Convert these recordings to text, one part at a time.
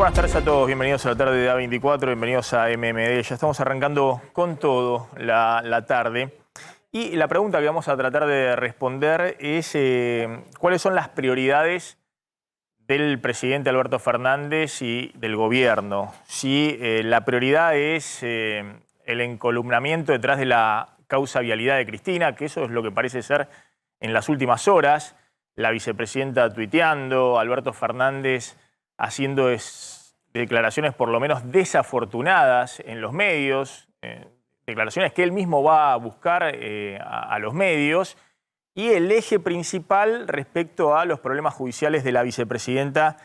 buenas tardes a todos. Bienvenidos a la tarde de A24, bienvenidos a MMD. Ya estamos arrancando con todo la tarde. Y la pregunta que vamos a tratar de responder es ¿cuáles son las prioridades del presidente Alberto Fernández y del gobierno? Si la prioridad es el encolumnamiento detrás de la causa vialidad de Cristina, que eso es lo que parece ser en las últimas horas, la vicepresidenta tuiteando, Alberto Fernández haciendo declaraciones por lo menos desafortunadas en los medios, declaraciones que él mismo va a buscar a los medios, y el eje principal respecto a los problemas judiciales de la vicepresidenta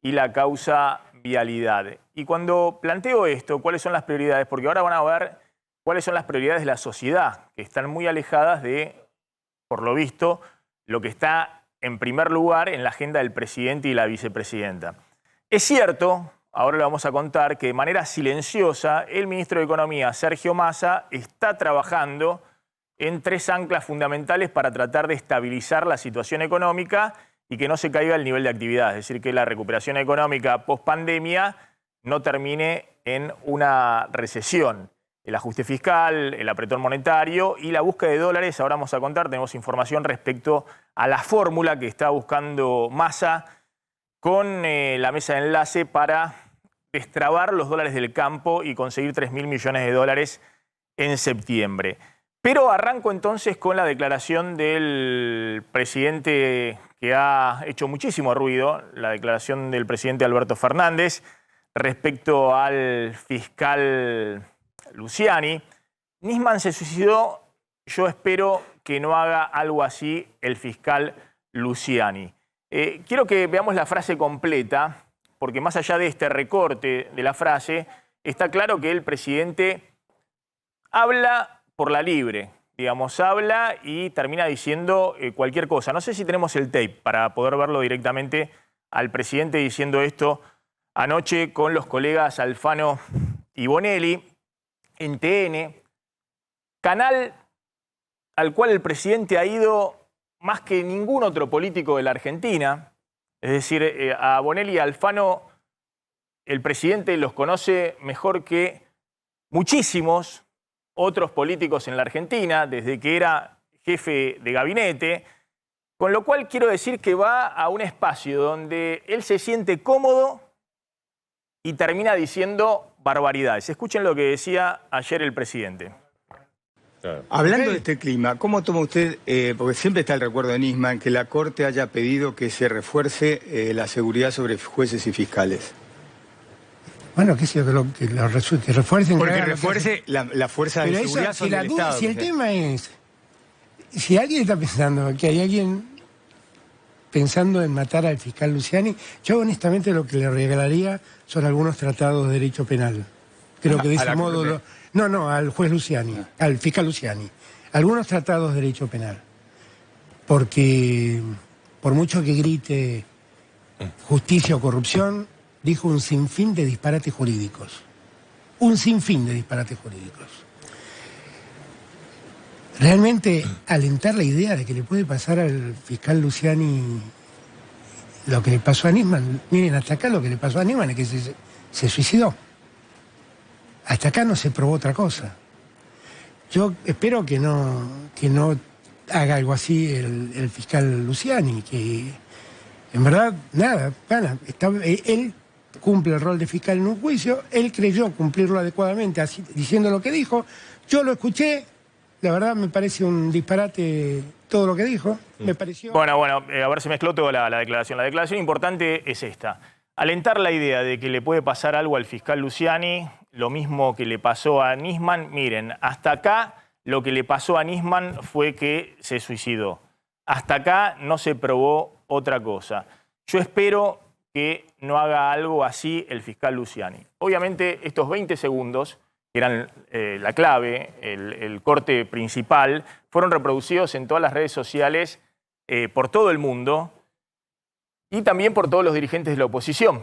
y la causa vialidad. Y cuando planteo esto, ¿cuáles son las prioridades? Porque ahora van a ver cuáles son las prioridades de la sociedad, que están muy alejadas de, por lo visto, lo que está en primer lugar en la agenda del presidente y la vicepresidenta. Es cierto, ahora le vamos a contar, que de manera silenciosa el ministro de Economía, Sergio Massa, está trabajando en tres anclas fundamentales para tratar de estabilizar la situación económica y que no se caiga el nivel de actividad. Es decir, que la recuperación económica post-pandemia no termine en una recesión. El ajuste fiscal, el apretón monetario y la búsqueda de dólares. Ahora vamos a contar, tenemos información respecto a la fórmula que está buscando Massa con la mesa de enlace para destrabar los dólares del campo y conseguir 3.000 millones de dólares en septiembre. Pero arranco entonces con la declaración del presidente que ha hecho muchísimo ruido, la declaración del presidente Alberto Fernández respecto al fiscal Luciani. Nisman se suicidó, yo espero que no haga algo así el fiscal Luciani. Quiero que veamos la frase completa, porque más allá de este recorte de la frase, está claro que el presidente habla por la libre, digamos, habla y termina diciendo cualquier cosa. No sé si tenemos el tape para poder verlo directamente al presidente diciendo esto anoche con los colegas Alfano y Bonelli en TN, canal al cual el presidente ha ido más que ningún otro político de la Argentina. Es decir, a Bonelli y a Alfano el presidente los conoce mejor que muchísimos otros políticos en la Argentina, desde que era jefe de gabinete, con lo cual quiero decir que va a un espacio donde él se siente cómodo y termina diciendo barbaridades. Escuchen lo que decía ayer el presidente. Claro. Hablando de este clima, ¿cómo toma usted, porque siempre está el recuerdo de Nisman, que la Corte haya pedido que se refuerce la seguridad sobre jueces y fiscales? Bueno, que refuercen... Porque refuerce la fuerza de seguridad sobre el Estado. Si el tema es... Si alguien está pensando que hay alguien pensando en matar al fiscal Luciani, yo honestamente lo que le regalaría son algunos tratados de derecho penal. Creo que de ese modo... No, al juez Luciani, al fiscal Luciani. Algunos tratados de derecho penal. Porque por mucho que grite justicia o corrupción, dijo un sinfín de disparates jurídicos. Un sinfín de disparates jurídicos. Realmente alentar la idea de que le puede pasar al fiscal Luciani lo que le pasó a Nisman. Miren, hasta acá lo que le pasó a Nisman es que se suicidó. Hasta acá no se probó otra cosa. Yo espero que no haga algo así el fiscal Luciani, que en verdad, nada, él cumple el rol de fiscal en un juicio, él creyó cumplirlo adecuadamente, así, diciendo lo que dijo. Yo lo escuché, la verdad me parece un disparate todo lo que dijo, me pareció... Bueno, a ver, se mezcló toda la declaración. La declaración importante es esta. Alentar la idea de que le puede pasar algo al fiscal Luciani, lo mismo que le pasó a Nisman. Miren, hasta acá lo que le pasó a Nisman fue que se suicidó. Hasta acá no se probó otra cosa. Yo espero que no haga algo así el fiscal Luciani. Obviamente estos 20 segundos, que eran la clave, el corte principal, fueron reproducidos en todas las redes sociales por todo el mundo y también por todos los dirigentes de la oposición,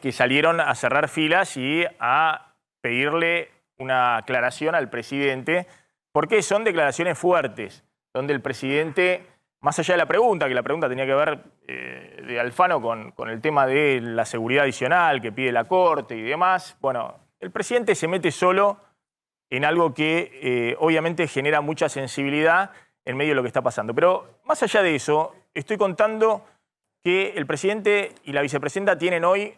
que salieron a cerrar filas y a pedirle una aclaración al presidente, porque son declaraciones fuertes, donde el presidente más allá de la pregunta, que la pregunta tenía que ver de Alfano con el tema de la seguridad adicional que pide la Corte y demás, bueno, el presidente se mete solo en algo que obviamente genera mucha sensibilidad en medio de lo que está pasando. Pero más allá de eso, estoy contando que el presidente y la vicepresidenta tienen hoy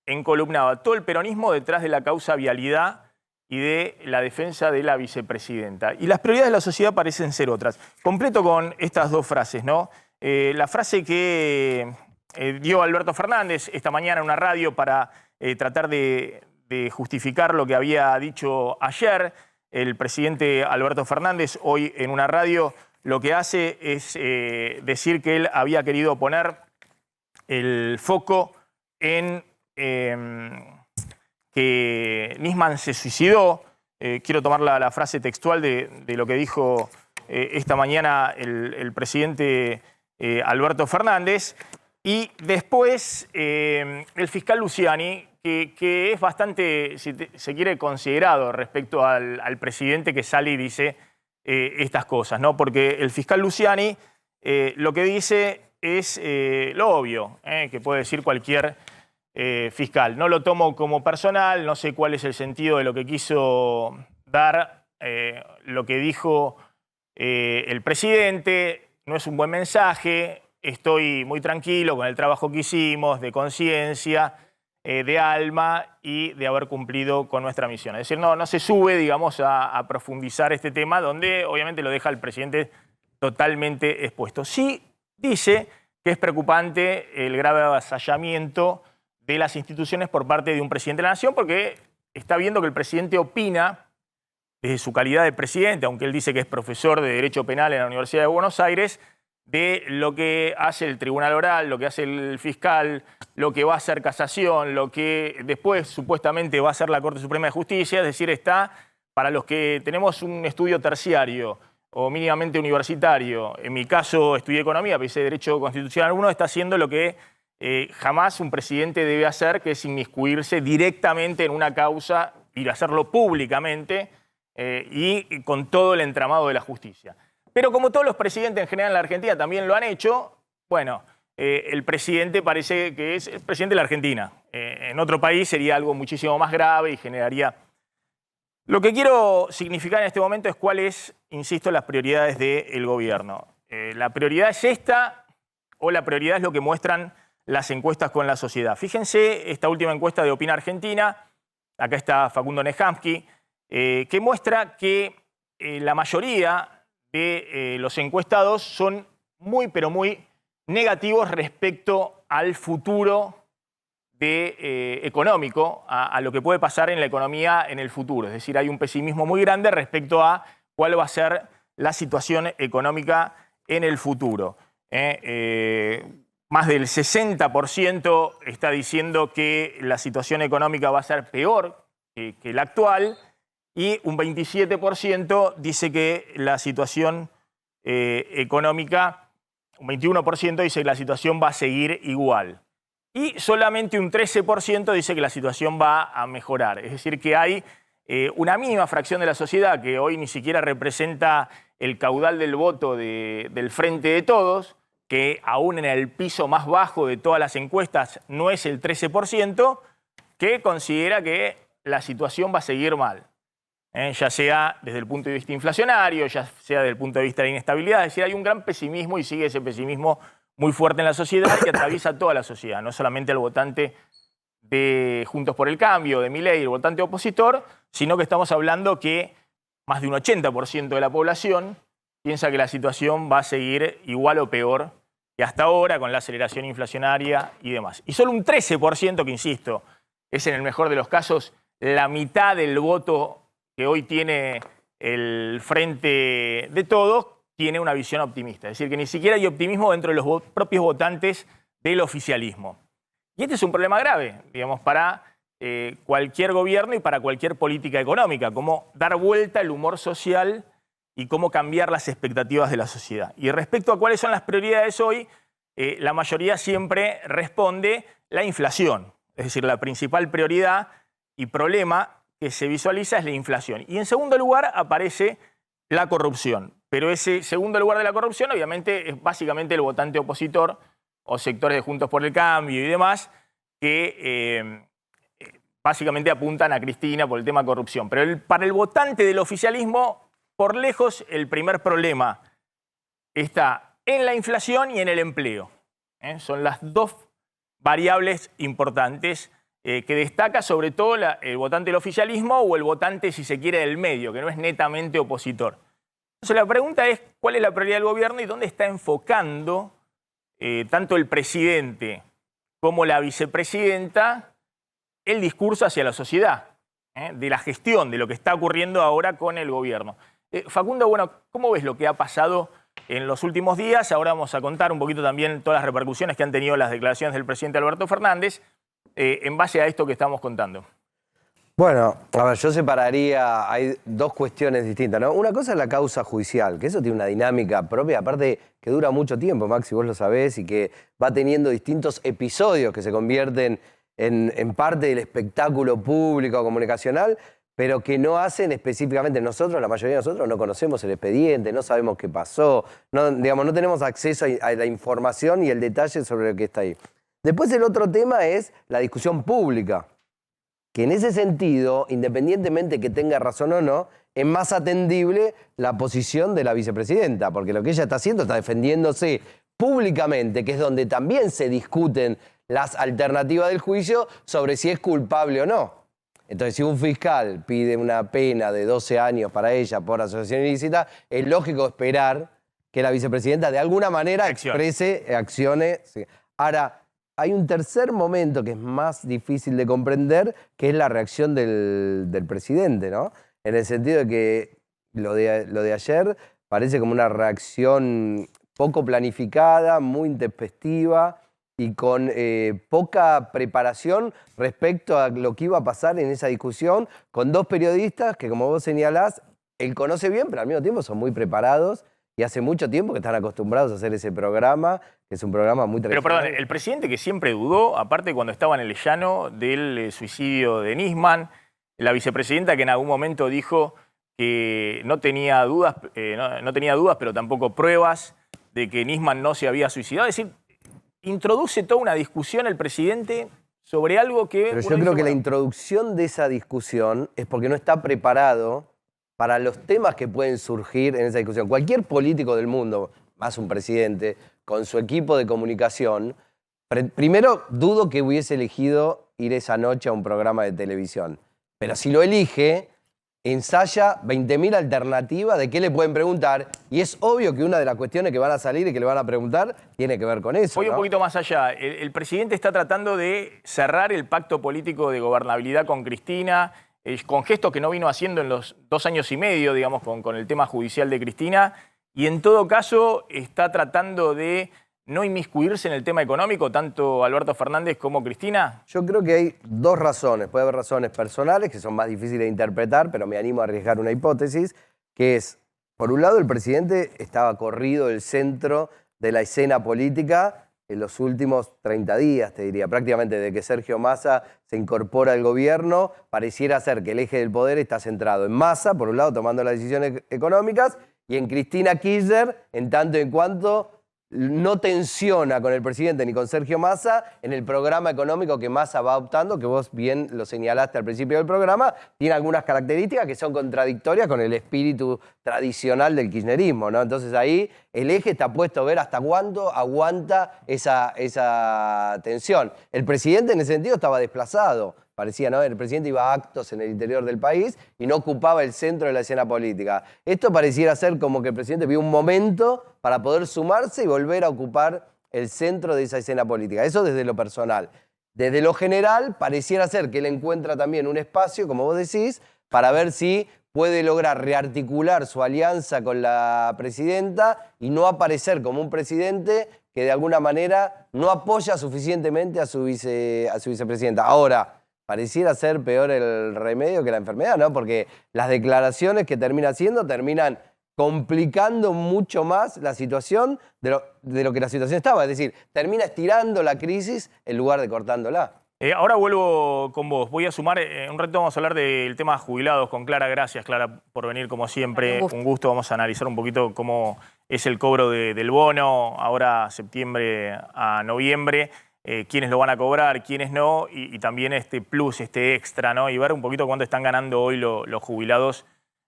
encolumnado a todo el peronismo detrás de la causa vialidad y de la defensa de la vicepresidenta. Y las prioridades de la sociedad parecen ser otras. Completo con estas dos frases, ¿no? La frase que dio Alberto Fernández esta mañana en una radio para tratar de justificar lo que había dicho ayer. El presidente Alberto Fernández hoy en una radio lo que hace es decir que él había querido poner el foco en que Nisman se suicidó. Quiero tomar la frase textual de lo que dijo esta mañana el presidente Alberto Fernández. Y después el fiscal Luciani, que es bastante, si se quiere, considerado respecto al presidente que sale y dice estas cosas, ¿no? Porque el fiscal Luciani lo que dice es lo obvio, que puede decir cualquier fiscal. No lo tomo como personal, no sé cuál es el sentido de lo que quiso dar, lo que dijo el presidente, no es un buen mensaje, estoy muy tranquilo con el trabajo que hicimos, de conciencia, de alma y de haber cumplido con nuestra misión. Es decir, no se sube, digamos, a profundizar este tema donde obviamente lo deja el presidente totalmente expuesto. Sí dice que es preocupante el grave avasallamiento de las instituciones por parte de un presidente de la Nación, porque está viendo que el presidente opina desde su calidad de presidente, aunque él dice que es profesor de Derecho Penal en la Universidad de Buenos Aires, de lo que hace el Tribunal Oral, lo que hace el fiscal, lo que va a hacer casación, lo que después supuestamente va a hacer la Corte Suprema de Justicia. Es decir, está, para los que tenemos un estudio terciario o mínimamente universitario, en mi caso estudié Economía, pero hice Derecho Constitucional 1, está haciendo lo que jamás un presidente debe hacer, que es inmiscuirse directamente en una causa y hacerlo públicamente y con todo el entramado de la justicia. Pero como todos los presidentes en general en la Argentina también lo han hecho, bueno, el presidente parece que es el presidente de la Argentina. En otro país sería algo muchísimo más grave y generaría... Lo que quiero significar en este momento es cuáles, insisto, las prioridades del gobierno. ¿La prioridad es esta o la prioridad es lo que muestran las encuestas con la sociedad? Fíjense esta última encuesta de Opina Argentina, acá está Facundo Nejamsky, que muestra que la mayoría de los encuestados son muy, pero muy negativos respecto al futuro económico, a lo que puede pasar en la economía en el futuro. Es decir, hay un pesimismo muy grande respecto a cuál va a ser la situación económica en el futuro. Más del 60% está diciendo que la situación económica va a ser peor que la actual y un 27% dice que la situación económica, un 21% dice que la situación va a seguir igual. Y solamente un 13% dice que la situación va a mejorar. Es decir, que hay una mínima fracción de la sociedad que hoy ni siquiera representa el caudal del voto del Frente de Todos, que aún en el piso más bajo de todas las encuestas no es el 13%, que considera que la situación va a seguir mal. Ya sea desde el punto de vista inflacionario, ya sea desde el punto de vista de la inestabilidad. Es decir, hay un gran pesimismo y sigue ese pesimismo muy fuerte en la sociedad que atraviesa toda la sociedad, no solamente el votante de Juntos por el Cambio, de Milei, el votante opositor, sino que estamos hablando que más de un 80% de la población piensa que la situación va a seguir igual o peor que hasta ahora, con la aceleración inflacionaria y demás. Y solo un 13%, que insisto, es en el mejor de los casos la mitad del voto que hoy tiene el Frente de Todos, tiene una visión optimista. Es decir, que ni siquiera hay optimismo dentro de los propios votantes del oficialismo. Y este es un problema grave, digamos, para cualquier gobierno y para cualquier política económica, cómo dar vuelta el humor social y cómo cambiar las expectativas de la sociedad. Y respecto a cuáles son las prioridades hoy, la mayoría siempre responde la inflación. Es decir, la principal prioridad y problema que se visualiza es la inflación. Y en segundo lugar aparece la corrupción. pero ese segundo lugar de la corrupción obviamente es básicamente el votante opositor o sectores de Juntos por el Cambio y demás que básicamente apuntan a Cristina por el tema corrupción. Pero para el votante del oficialismo, por lejos, el primer problema está en la inflación y en el empleo. Son las dos variables importantes que destaca sobre todo el votante del oficialismo o el votante, si se quiere, del medio, que no es netamente opositor. Entonces la pregunta es, ¿cuál es la prioridad del gobierno y dónde está enfocando tanto el presidente como la vicepresidenta el discurso hacia la sociedad, de la gestión, de lo que está ocurriendo ahora con el gobierno? Facundo, bueno, ¿cómo ves lo que ha pasado en los últimos días? Ahora vamos a contar un poquito también todas las repercusiones que han tenido las declaraciones del presidente Alberto Fernández en base a esto que estamos contando. Bueno, a ver, yo separaría, hay dos cuestiones distintas, ¿no? Una cosa es la causa judicial, que eso tiene una dinámica propia, aparte que dura mucho tiempo, Maxi, vos lo sabés, y que va teniendo distintos episodios que se convierten en parte del espectáculo público comunicacional, pero que no hacen específicamente nosotros, la mayoría de nosotros no conocemos el expediente, no sabemos qué pasó, no, digamos, no tenemos acceso a la información y el detalle sobre lo que está ahí. Después el otro tema es la discusión pública, que en ese sentido, independientemente que tenga razón o no, es más atendible la posición de la vicepresidenta, porque lo que ella está haciendo está defendiéndose públicamente, que es donde también se discuten las alternativas del juicio sobre si es culpable o no. Entonces, si un fiscal pide una pena de 12 años para ella por asociación ilícita, es lógico esperar que la vicepresidenta de alguna manera exprese, accione. Sí. Ahora, hay un tercer momento que es más difícil de comprender, que es la reacción del presidente, ¿no? En el sentido de que lo de ayer parece como una reacción poco planificada, muy intempestiva y con poca preparación respecto a lo que iba a pasar en esa discusión, con dos periodistas que, como vos señalás, él conoce bien, pero al mismo tiempo son muy preparados y hace mucho tiempo que están acostumbrados a hacer ese programa, que es un programa muy tradicional. Pero perdón, el presidente que siempre dudó, aparte cuando estaba en el llano del suicidio de Nisman, la vicepresidenta que en algún momento dijo que no tenía dudas, no tenía dudas, pero tampoco pruebas de que Nisman no se había suicidado. Es decir, introduce toda una discusión el presidente sobre algo que... Pero yo creo que la introducción de esa discusión es porque no está preparado para los temas que pueden surgir en esa discusión. Cualquier político del mundo, más un presidente, con su equipo de comunicación, primero dudo que hubiese elegido ir esa noche a un programa de televisión. Pero si lo elige, ensaya 20.000 alternativas de qué le pueden preguntar, y es obvio que una de las cuestiones que van a salir y que le van a preguntar tiene que ver con eso. Voy un poquito más allá. El presidente está tratando de cerrar el pacto político de gobernabilidad con Cristina, con gestos que no vino haciendo en los 2 años y medio, digamos, con el tema judicial de Cristina, y en todo caso está tratando de no inmiscuirse en el tema económico, tanto Alberto Fernández como Cristina. Yo creo que hay dos razones. Puede haber razones personales que son más difíciles de interpretar, pero me animo a arriesgar una hipótesis, que es, por un lado, el presidente estaba corrido del centro de la escena política en los últimos 30 días, te diría. Prácticamente desde que Sergio Massa se incorpora al gobierno, pareciera ser que el eje del poder está centrado en Massa, por un lado, tomando las decisiones económicas, y en Cristina Kirchner, en tanto y en cuanto no tensiona con el presidente ni con Sergio Massa en el programa económico que Massa va optando, que vos bien lo señalaste al principio del programa, tiene algunas características que son contradictorias con el espíritu tradicional del kirchnerismo, ¿no? Entonces ahí el eje está puesto a ver hasta cuándo aguanta esa tensión. El presidente en ese sentido estaba desplazado. Parecía, ¿no? El presidente iba a actos en el interior del país y no ocupaba el centro de la escena política. Esto pareciera ser como que el presidente vio un momento para poder sumarse y volver a ocupar el centro de esa escena política. Eso desde lo personal. Desde lo general, pareciera ser que él encuentra también un espacio, como vos decís, para ver si puede lograr rearticular su alianza con la presidenta y no aparecer como un presidente que de alguna manera no apoya suficientemente a su vicepresidenta. Ahora, pareciera ser peor el remedio que la enfermedad, ¿no? Porque las declaraciones que termina haciendo terminan complicando mucho más la situación de lo que la situación estaba. Es decir, termina estirando la crisis en lugar de cortándola. Ahora vuelvo con vos. Voy a sumar, un rato vamos a hablar del tema jubilados con Clara. Gracias, Clara, por venir como siempre. Un gusto. Vamos a analizar un poquito cómo es el cobro del bono, ahora septiembre a noviembre. Quiénes lo van a cobrar, quiénes no, y también este plus, este extra, ¿no? Y ver un poquito cuánto están ganando hoy los jubilados.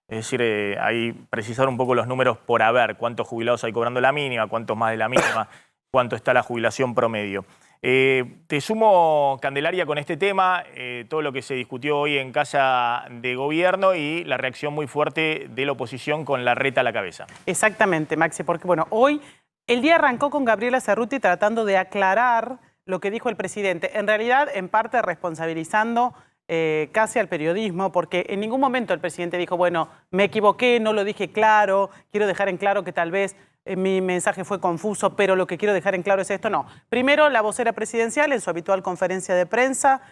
Es decir, ahí precisar un poco los números por haber, cuántos jubilados hay cobrando la mínima, cuántos más de la mínima, cuánto está la jubilación promedio. Te sumo, Candelaria, con este tema, todo lo que se discutió hoy en Casa de Gobierno y la reacción muy fuerte de la oposición con Larreta a la cabeza. Exactamente, Maxi, porque bueno, hoy el día arrancó con Gabriela Cerruti tratando de aclarar lo que dijo el presidente. En realidad, en parte responsabilizando casi al periodismo, porque en ningún momento el presidente dijo, bueno, me equivoqué, no lo dije claro, quiero dejar en claro que tal vez mi mensaje fue confuso, pero lo que quiero dejar en claro es esto. No. Primero, la vocera presidencial, en su habitual conferencia de prensa,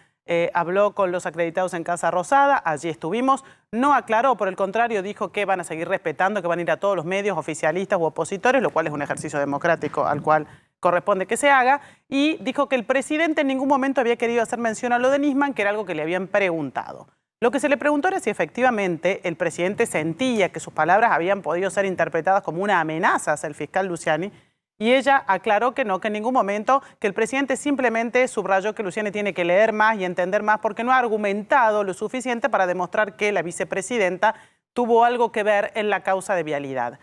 habló con los acreditados en Casa Rosada, allí estuvimos, no aclaró, por el contrario, dijo que van a seguir respetando, que van a ir a todos los medios oficialistas u opositores, lo cual es un ejercicio democrático al cual corresponde que se haga, y dijo que el presidente en ningún momento había querido hacer mención a lo de Nisman, que era algo que le habían preguntado. Lo que se le preguntó era si efectivamente el presidente sentía que sus palabras habían podido ser interpretadas como una amenaza hacia el fiscal Luciani, y ella aclaró que no, que en ningún momento, que el presidente simplemente subrayó que Luciani tiene que leer más y entender más porque no ha argumentado lo suficiente para demostrar que la vicepresidenta tuvo algo que ver en la causa de vialidad.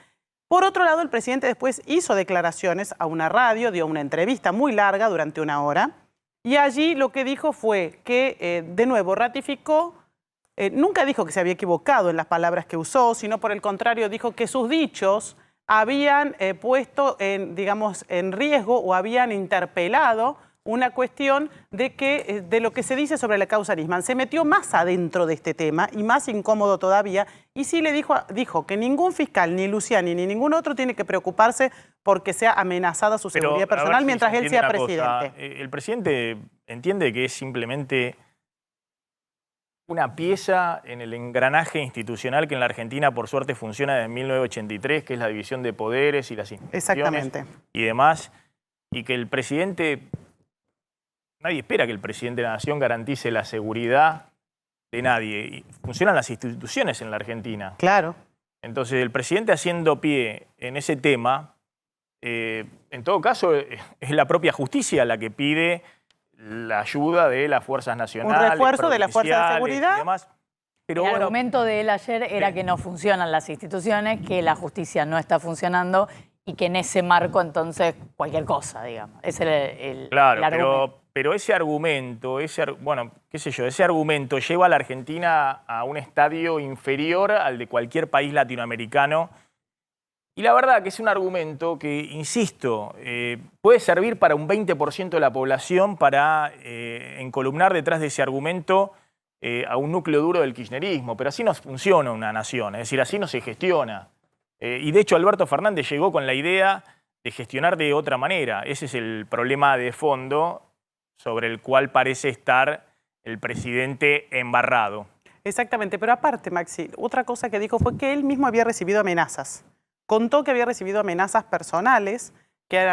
Por otro lado, el presidente después hizo declaraciones a una radio, dio una entrevista muy larga durante una hora, y allí lo que dijo fue que, de nuevo, ratificó, nunca dijo que se había equivocado en las palabras que usó, sino por el contrario dijo que sus dichos habían puesto en riesgo o habían interpelado una cuestión de lo que se dice sobre la causa Nisman. Se metió más adentro de este tema y más incómodo todavía, y sí le dijo que ningún fiscal, ni Luciani, ni ningún otro tiene que preocuparse porque sea amenazada su seguridad personal mientras él sea presidente. El presidente entiende que es simplemente una pieza en el engranaje institucional que en la Argentina, por suerte, funciona desde 1983, que es la división de poderes y las instituciones y demás, y que el presidente... Nadie espera que el presidente de la Nación garantice la seguridad de nadie. Y funcionan las instituciones en la Argentina. Claro. Entonces, el presidente haciendo pie en ese tema, en todo caso, es la propia justicia la que pide la ayuda de las fuerzas nacionales. Un refuerzo de las fuerzas de seguridad. Y demás. Pero el argumento de él ayer era que no funcionan las instituciones, que la justicia no está funcionando y que en ese marco, entonces, cualquier cosa, digamos. Ese es el argumento. Pero ese argumento, bueno, qué sé yo, ese argumento lleva a la Argentina a un estadio inferior al de cualquier país latinoamericano. Y la verdad que es un argumento que, insisto, puede servir para un 20% de la población para encolumnar detrás de ese argumento a un núcleo duro del kirchnerismo. Pero así no funciona una nación, es decir, así no se gestiona. Y de hecho Alberto Fernández llegó con la idea de gestionar de otra manera. Ese es el problema de fondo sobre el cual parece estar el presidente embarrado. Exactamente, pero aparte, Maxi, otra cosa que dijo fue que él mismo había recibido amenazas. Contó que había recibido amenazas personales, que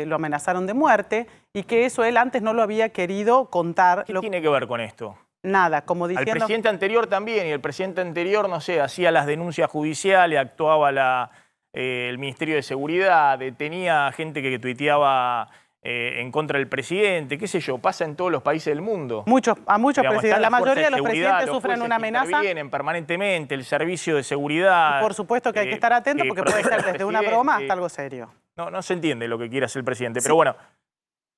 lo amenazaron de muerte y que eso él antes no lo había querido contar. ¿Qué tiene que ver con esto? Nada, como diciendo... Al presidente anterior también, y el presidente anterior, no sé, hacía las denuncias judiciales, actuaba el Ministerio de Seguridad, detenía gente que tuiteaba en contra del presidente, qué sé yo, pasa en todos los países del mundo. A muchos presidentes, la mayoría de los presidentes los sufren una amenaza. Vienen permanentemente, el servicio de seguridad. Y por supuesto que hay que estar atento porque puede ser desde una broma hasta algo serio. No se entiende lo que quiere hacer el presidente, pero bueno.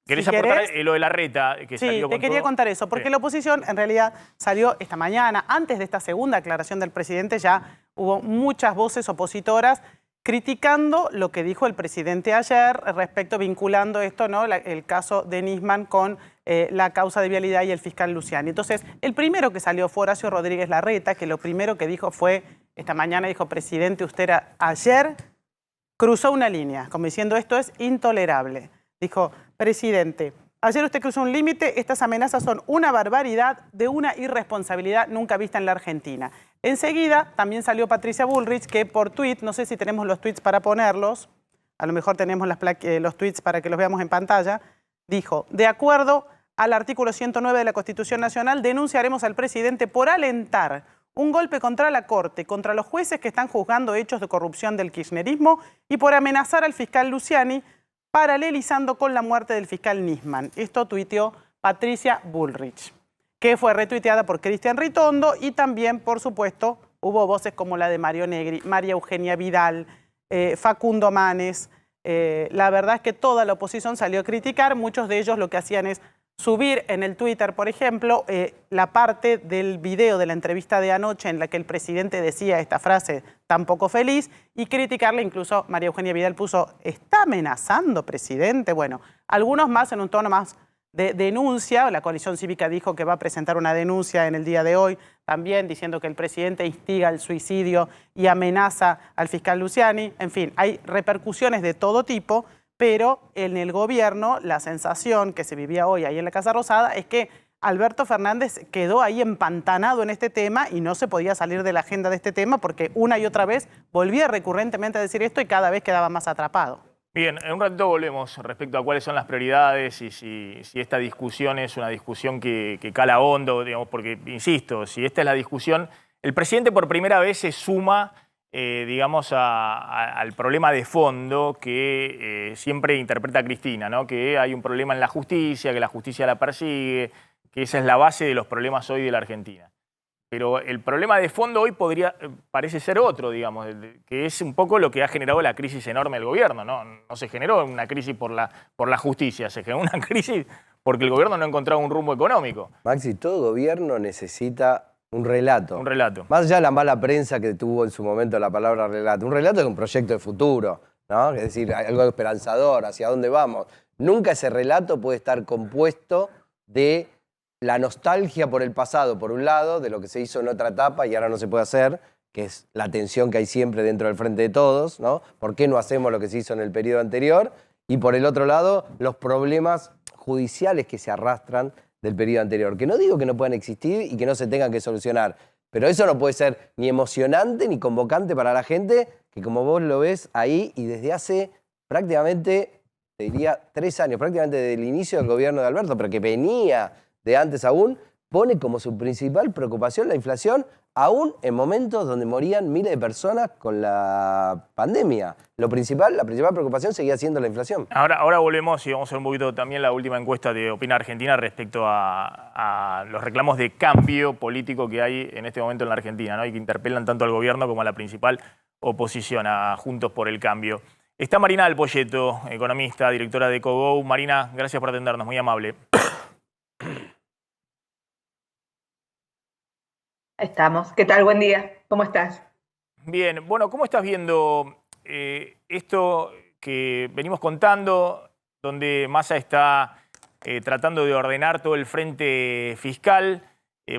¿Querés aportar lo de Larreta? Que salió con te quería contar eso, porque la oposición en realidad salió esta mañana, antes de esta segunda aclaración del presidente, ya hubo muchas voces opositoras criticando lo que dijo el presidente ayer respecto, vinculando esto, ¿no? El caso de Nisman con la causa de vialidad y el fiscal Luciani. Entonces, el primero que salió fue Horacio Rodríguez Larreta, que lo primero que dijo fue, esta mañana dijo, presidente, usted ayer cruzó una línea, como diciendo, esto es intolerable. Dijo, presidente, ayer usted cruzó un límite, estas amenazas son una barbaridad de una irresponsabilidad nunca vista en la Argentina. Enseguida también salió Patricia Bullrich, que por tuit, no sé si tenemos los tuits para ponerlos, a lo mejor tenemos los tuits para que los veamos en pantalla, dijo, de acuerdo al artículo 109 de la Constitución Nacional, denunciaremos al presidente por alentar un golpe contra la Corte, contra los jueces que están juzgando hechos de corrupción del kirchnerismo y por amenazar al fiscal Luciani, paralelizando con la muerte del fiscal Nisman. Esto tuiteó Patricia Bullrich, que fue retuiteada por Cristian Ritondo, y también, por supuesto, hubo voces como la de Mario Negri, María Eugenia Vidal, Facundo Manes. La verdad es que toda la oposición salió a criticar. Muchos de ellos lo que hacían es subir en el Twitter, por ejemplo, la parte del video de la entrevista de anoche en la que el presidente decía esta frase tan poco feliz y criticarle. Incluso María Eugenia Vidal puso, ¿está amenazando, presidente? Bueno, algunos más en un tono más de denuncia. La coalición cívica dijo que va a presentar una denuncia en el día de hoy, también diciendo que el presidente instiga el suicidio y amenaza al fiscal Luciani. En fin, hay repercusiones de todo tipo, pero en el gobierno la sensación que se vivía hoy ahí en la Casa Rosada es que Alberto Fernández quedó ahí empantanado en este tema y no se podía salir de la agenda de este tema porque una y otra vez volvía recurrentemente a decir esto y cada vez quedaba más atrapado. Bien, en un ratito volvemos respecto a cuáles son las prioridades y si esta discusión es una discusión que cala hondo, digamos, porque, insisto, si esta es la discusión, el presidente por primera vez se suma, digamos, al problema de fondo que siempre interpreta Cristina, ¿no? Que hay un problema en la justicia, que la justicia la persigue, que esa es la base de los problemas hoy de la Argentina. Pero el problema de fondo hoy parece ser otro, digamos, que es un poco lo que ha generado la crisis enorme del gobierno, ¿no? No se generó una crisis por la justicia, se generó una crisis porque el gobierno no ha encontrado un rumbo económico. Maxi, todo gobierno necesita un relato. Un relato. Más allá de la mala prensa que tuvo en su momento la palabra relato. Un relato es un proyecto de futuro, ¿no? Es decir, algo esperanzador, hacia dónde vamos. Nunca ese relato puede estar compuesto de la nostalgia por el pasado, por un lado, de lo que se hizo en otra etapa y ahora no se puede hacer, que es la tensión que hay siempre dentro del frente de todos, ¿no? ¿Por qué no hacemos lo que se hizo en el periodo anterior? Y por el otro lado, los problemas judiciales que se arrastran del periodo anterior, que no digo que no puedan existir y que no se tengan que solucionar, pero eso no puede ser ni emocionante ni convocante para la gente, que como vos lo ves ahí y desde hace prácticamente, te diría, 3 años, prácticamente desde el inicio del gobierno de Alberto, pero que venía de antes aún, pone como su principal preocupación la inflación, aún en momentos donde morían miles de personas con la pandemia. La principal preocupación seguía siendo la inflación. Ahora volvemos y vamos a ver un poquito también la última encuesta de Opina Argentina respecto a los reclamos de cambio político que hay en este momento en la Argentina, ¿no? Y que interpelan tanto al gobierno como a la principal oposición, a Juntos por el Cambio. Está Marina Del Poyeto, economista, directora de Ecogo. Marina, gracias por atendernos, muy amable. Estamos. ¿Qué tal? Buen día. ¿Cómo estás? Bien. Bueno, ¿cómo estás viendo esto que venimos contando, donde Massa está tratando de ordenar todo el frente fiscal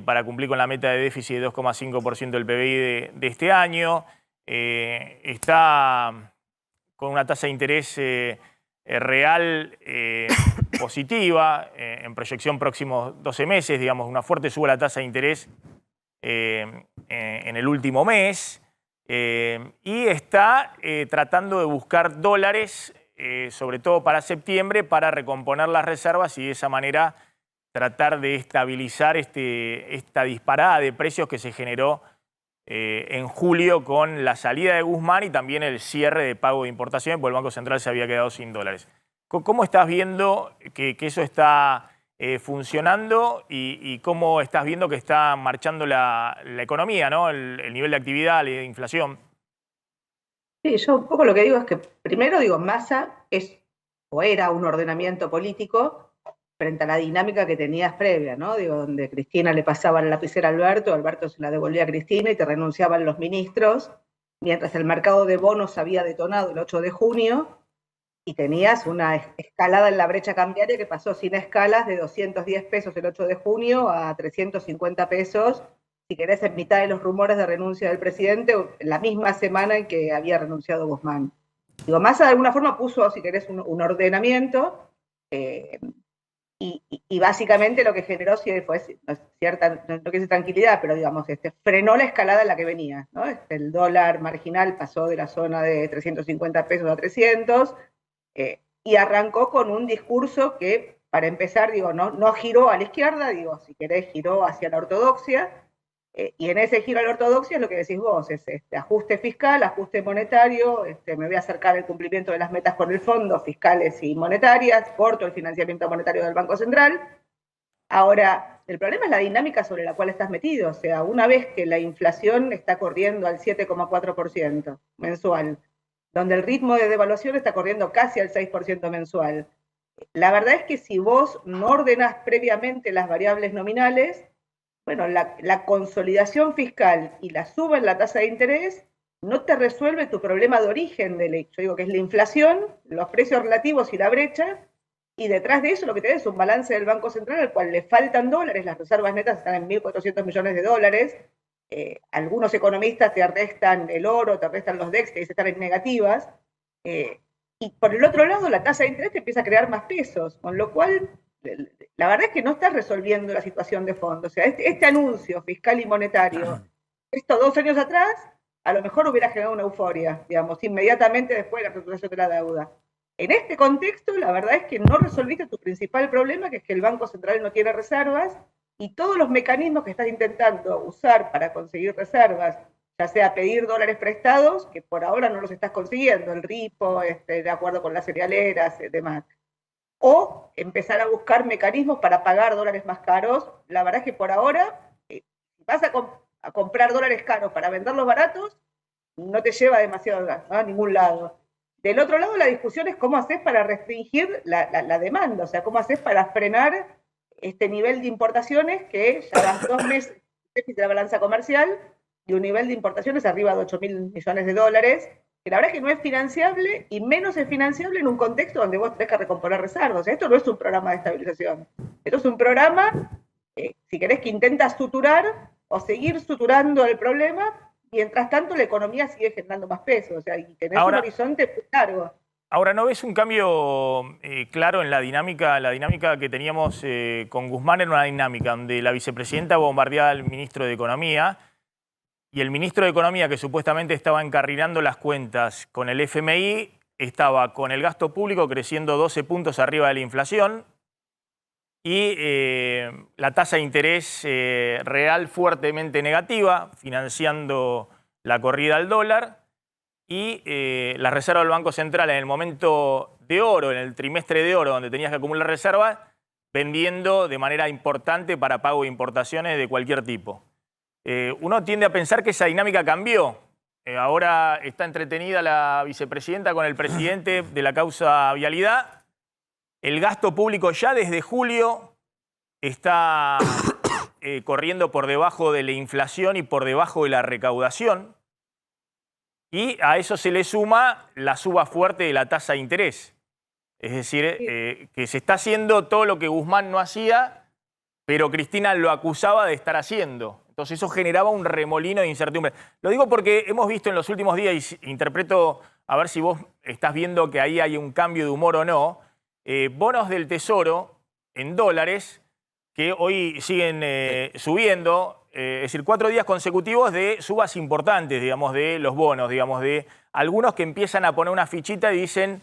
para cumplir con la meta de déficit de 2,5% del PBI de este año? Está con una tasa de interés real positiva, en proyección próximos 12 meses, digamos, una fuerte suba la tasa de interés en el último mes, y está tratando de buscar dólares, sobre todo para septiembre, para recomponer las reservas y de esa manera tratar de estabilizar esta disparada de precios que se generó en julio con la salida de Guzmán y también el cierre de pago de importaciones, porque el Banco Central se había quedado sin dólares. ¿Cómo estás viendo que eso está funcionando y cómo estás viendo que está marchando la economía, ¿no? El nivel de actividad, la inflación? Sí, yo un poco lo que digo es que primero digo, Massa es o era un ordenamiento político frente a la dinámica que tenías previa, ¿no? Digo, donde Cristina le pasaba la lapicera a Alberto, Alberto se la devolvía a Cristina y te renunciaban los ministros, mientras el mercado de bonos había detonado el 8 de junio y tenías una escalada en la brecha cambiaria que pasó sin escalas de 210 pesos el 8 de junio a 350 pesos, si querés, en mitad de los rumores de renuncia del presidente, la misma semana en que había renunciado Guzmán. Digo, Massa de alguna forma puso, si querés, un ordenamiento, y básicamente lo que generó fue cierta, no quiero decir tranquilidad, pero digamos, frenó la escalada en la que venía, ¿no? El dólar marginal pasó de la zona de 350 pesos a 300, y arrancó con un discurso que para empezar, digo, no giró a la izquierda, digo, si querés, giró hacia la ortodoxia, y en ese giro a la ortodoxia es lo que decís vos, es ajuste fiscal, ajuste monetario, me voy a acercar al cumplimiento de las metas con el fondo, fiscales y monetarias, corto el financiamiento monetario del Banco Central. Ahora, el problema es la dinámica sobre la cual estás metido, o sea, una vez que la inflación está corriendo al 7,4% mensual, donde el ritmo de devaluación está corriendo casi al 6% mensual, la verdad es que si vos no ordenás previamente las variables nominales, bueno, la consolidación fiscal y la suba en la tasa de interés no te resuelve tu problema de origen del hecho, digo que es la inflación, los precios relativos y la brecha, y detrás de eso lo que te da es un balance del Banco Central al cual le faltan dólares, las reservas netas están en 1.400 millones de dólares, algunos economistas te restan el oro, te restan los DEX, que están en negativas, y por el otro lado la tasa de interés te empieza a crear más pesos, con lo cual la verdad es que no estás resolviendo la situación de fondo. O sea, este anuncio fiscal y monetario, esto 2 años atrás, a lo mejor hubiera generado una euforia, digamos, inmediatamente después de la reestructuración de la deuda. En este contexto, la verdad es que no resolviste tu principal problema, que es que el Banco Central no tiene reservas, y todos los mecanismos que estás intentando usar para conseguir reservas, ya sea pedir dólares prestados, que por ahora no los estás consiguiendo, el repo, de acuerdo con las cerealeras, demás, o empezar a buscar mecanismos para pagar dólares más caros. La verdad es que por ahora, si vas a comprar dólares caros para venderlos baratos, no te lleva demasiado a ningún lado. Del otro lado, la discusión es cómo haces para restringir la demanda, o sea, cómo haces para frenar este nivel de importaciones que ya van 2 meses de la balanza comercial y un nivel de importaciones arriba de 8.000 millones de dólares, que la verdad es que no es financiable, y menos es financiable en un contexto donde vos tenés que recomponer reservas. O sea, esto no es un programa de estabilización. Esto es un programa, si querés, que intenta suturar o seguir suturando el problema, mientras tanto la economía sigue generando más peso. O sea, y tenés un horizonte muy largo. Ahora, ¿no ves un cambio claro en la dinámica? La dinámica que teníamos con Guzmán era una dinámica donde la vicepresidenta bombardeaba al ministro de Economía, y el ministro de Economía, que supuestamente estaba encarrilando las cuentas con el FMI, estaba con el gasto público creciendo 12 puntos arriba de la inflación y la tasa de interés real fuertemente negativa, financiando la corrida al dólar, y la reserva del Banco Central en el momento de oro, en el trimestre de oro, donde tenías que acumular reservas, vendiendo de manera importante para pago de importaciones de cualquier tipo. Uno tiende a pensar que esa dinámica cambió. Ahora está entretenida la vicepresidenta con el presidente de la causa vialidad. El gasto público ya desde julio está corriendo por debajo de la inflación y por debajo de la recaudación. Y a eso se le suma la suba fuerte de la tasa de interés. Es decir, que se está haciendo todo lo que Guzmán no hacía, pero Cristina lo acusaba de estar haciendo. Entonces eso generaba un remolino de incertidumbre. Lo digo porque hemos visto en los últimos días, y interpreto, a ver si vos estás viendo que ahí hay un cambio de humor o no, bonos del Tesoro en dólares que hoy siguen subiendo, es decir, 4 días consecutivos de subas importantes, digamos, de los bonos, digamos, de algunos que empiezan a poner una fichita y dicen,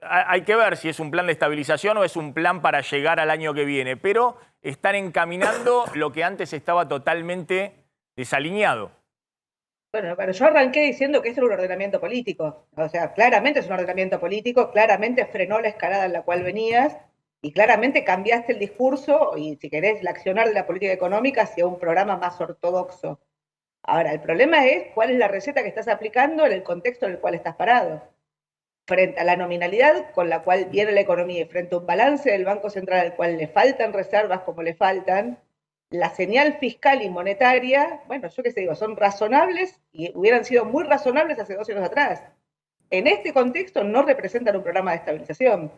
hay que ver si es un plan de estabilización o es un plan para llegar al año que viene, pero están encaminando lo que antes estaba totalmente desalineado. Bueno, pero yo arranqué diciendo que esto era un ordenamiento político. O sea, claramente es un ordenamiento político, claramente frenó la escalada en la cual venías y claramente cambiaste el discurso y, si querés, el accionar de la política económica hacia un programa más ortodoxo. Ahora, el problema es cuál es la receta que estás aplicando en el contexto en el cual estás parado. Frente a la nominalidad con la cual viene la economía y frente a un balance del Banco Central al cual le faltan reservas como le faltan, la señal fiscal y monetaria, bueno, yo qué sé, digo, son razonables y hubieran sido muy razonables hace 2 años atrás. En este contexto no representan un programa de estabilización.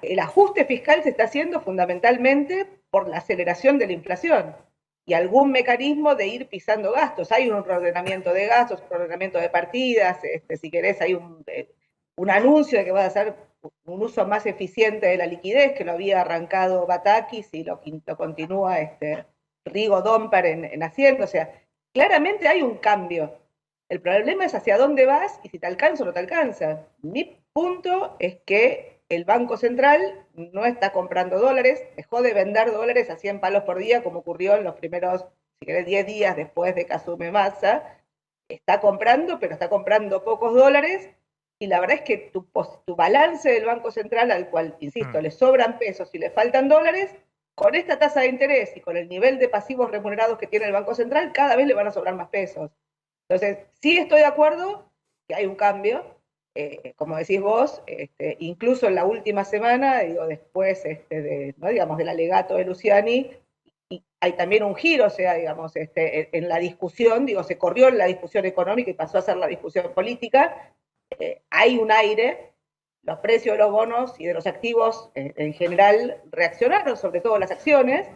El ajuste fiscal se está haciendo fundamentalmente por la aceleración de la inflación y algún mecanismo de ir pisando gastos. Hay un reordenamiento de gastos, un reordenamiento de partidas, si querés hay un anuncio de que va a hacer un uso más eficiente de la liquidez, que lo había arrancado Batakis y lo continúa Rigo Domper en haciendo. O sea, claramente hay un cambio. El problema es hacia dónde vas y si te alcanza o no te alcanza. Mi punto es que el Banco Central no está comprando dólares, dejó de vender dólares a 100 palos por día, como ocurrió en los primeros, si querés, 10 días después de que asume Massa. Está comprando, pero está comprando pocos dólares, y la verdad es que tu balance del Banco Central, al cual, insisto, le sobran pesos y le faltan dólares, con esta tasa de interés y con el nivel de pasivos remunerados que tiene el Banco Central, cada vez le van a sobrar más pesos. Entonces, sí estoy de acuerdo que hay un cambio, como decís vos, incluso en la última semana, digo, después ¿no? digamos, del alegato de Luciani, y hay también un giro, o sea, digamos, en la discusión, digo, se corrió en la discusión económica y pasó a ser la discusión política. Hay un aire, los precios de los bonos y de los activos en general reaccionaron, sobre todo las acciones,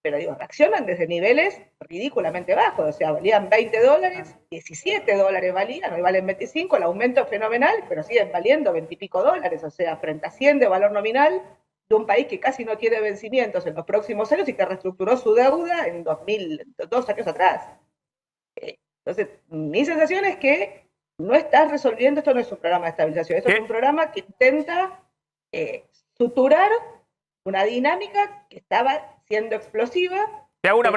pero digo, reaccionan desde niveles ridículamente bajos, o sea, valían $20, 17 dólares valían, hoy valen 25, el aumento es fenomenal, pero siguen valiendo 20 y pico dólares, o sea, frente a 100 de valor nominal de un país que casi no tiene vencimientos en los próximos años y que reestructuró su deuda en 2 años atrás. Entonces, mi sensación es que no estás resolviendo, esto no es un programa de estabilización, esto es un programa que intenta suturar una dinámica que estaba siendo explosiva. Te hago una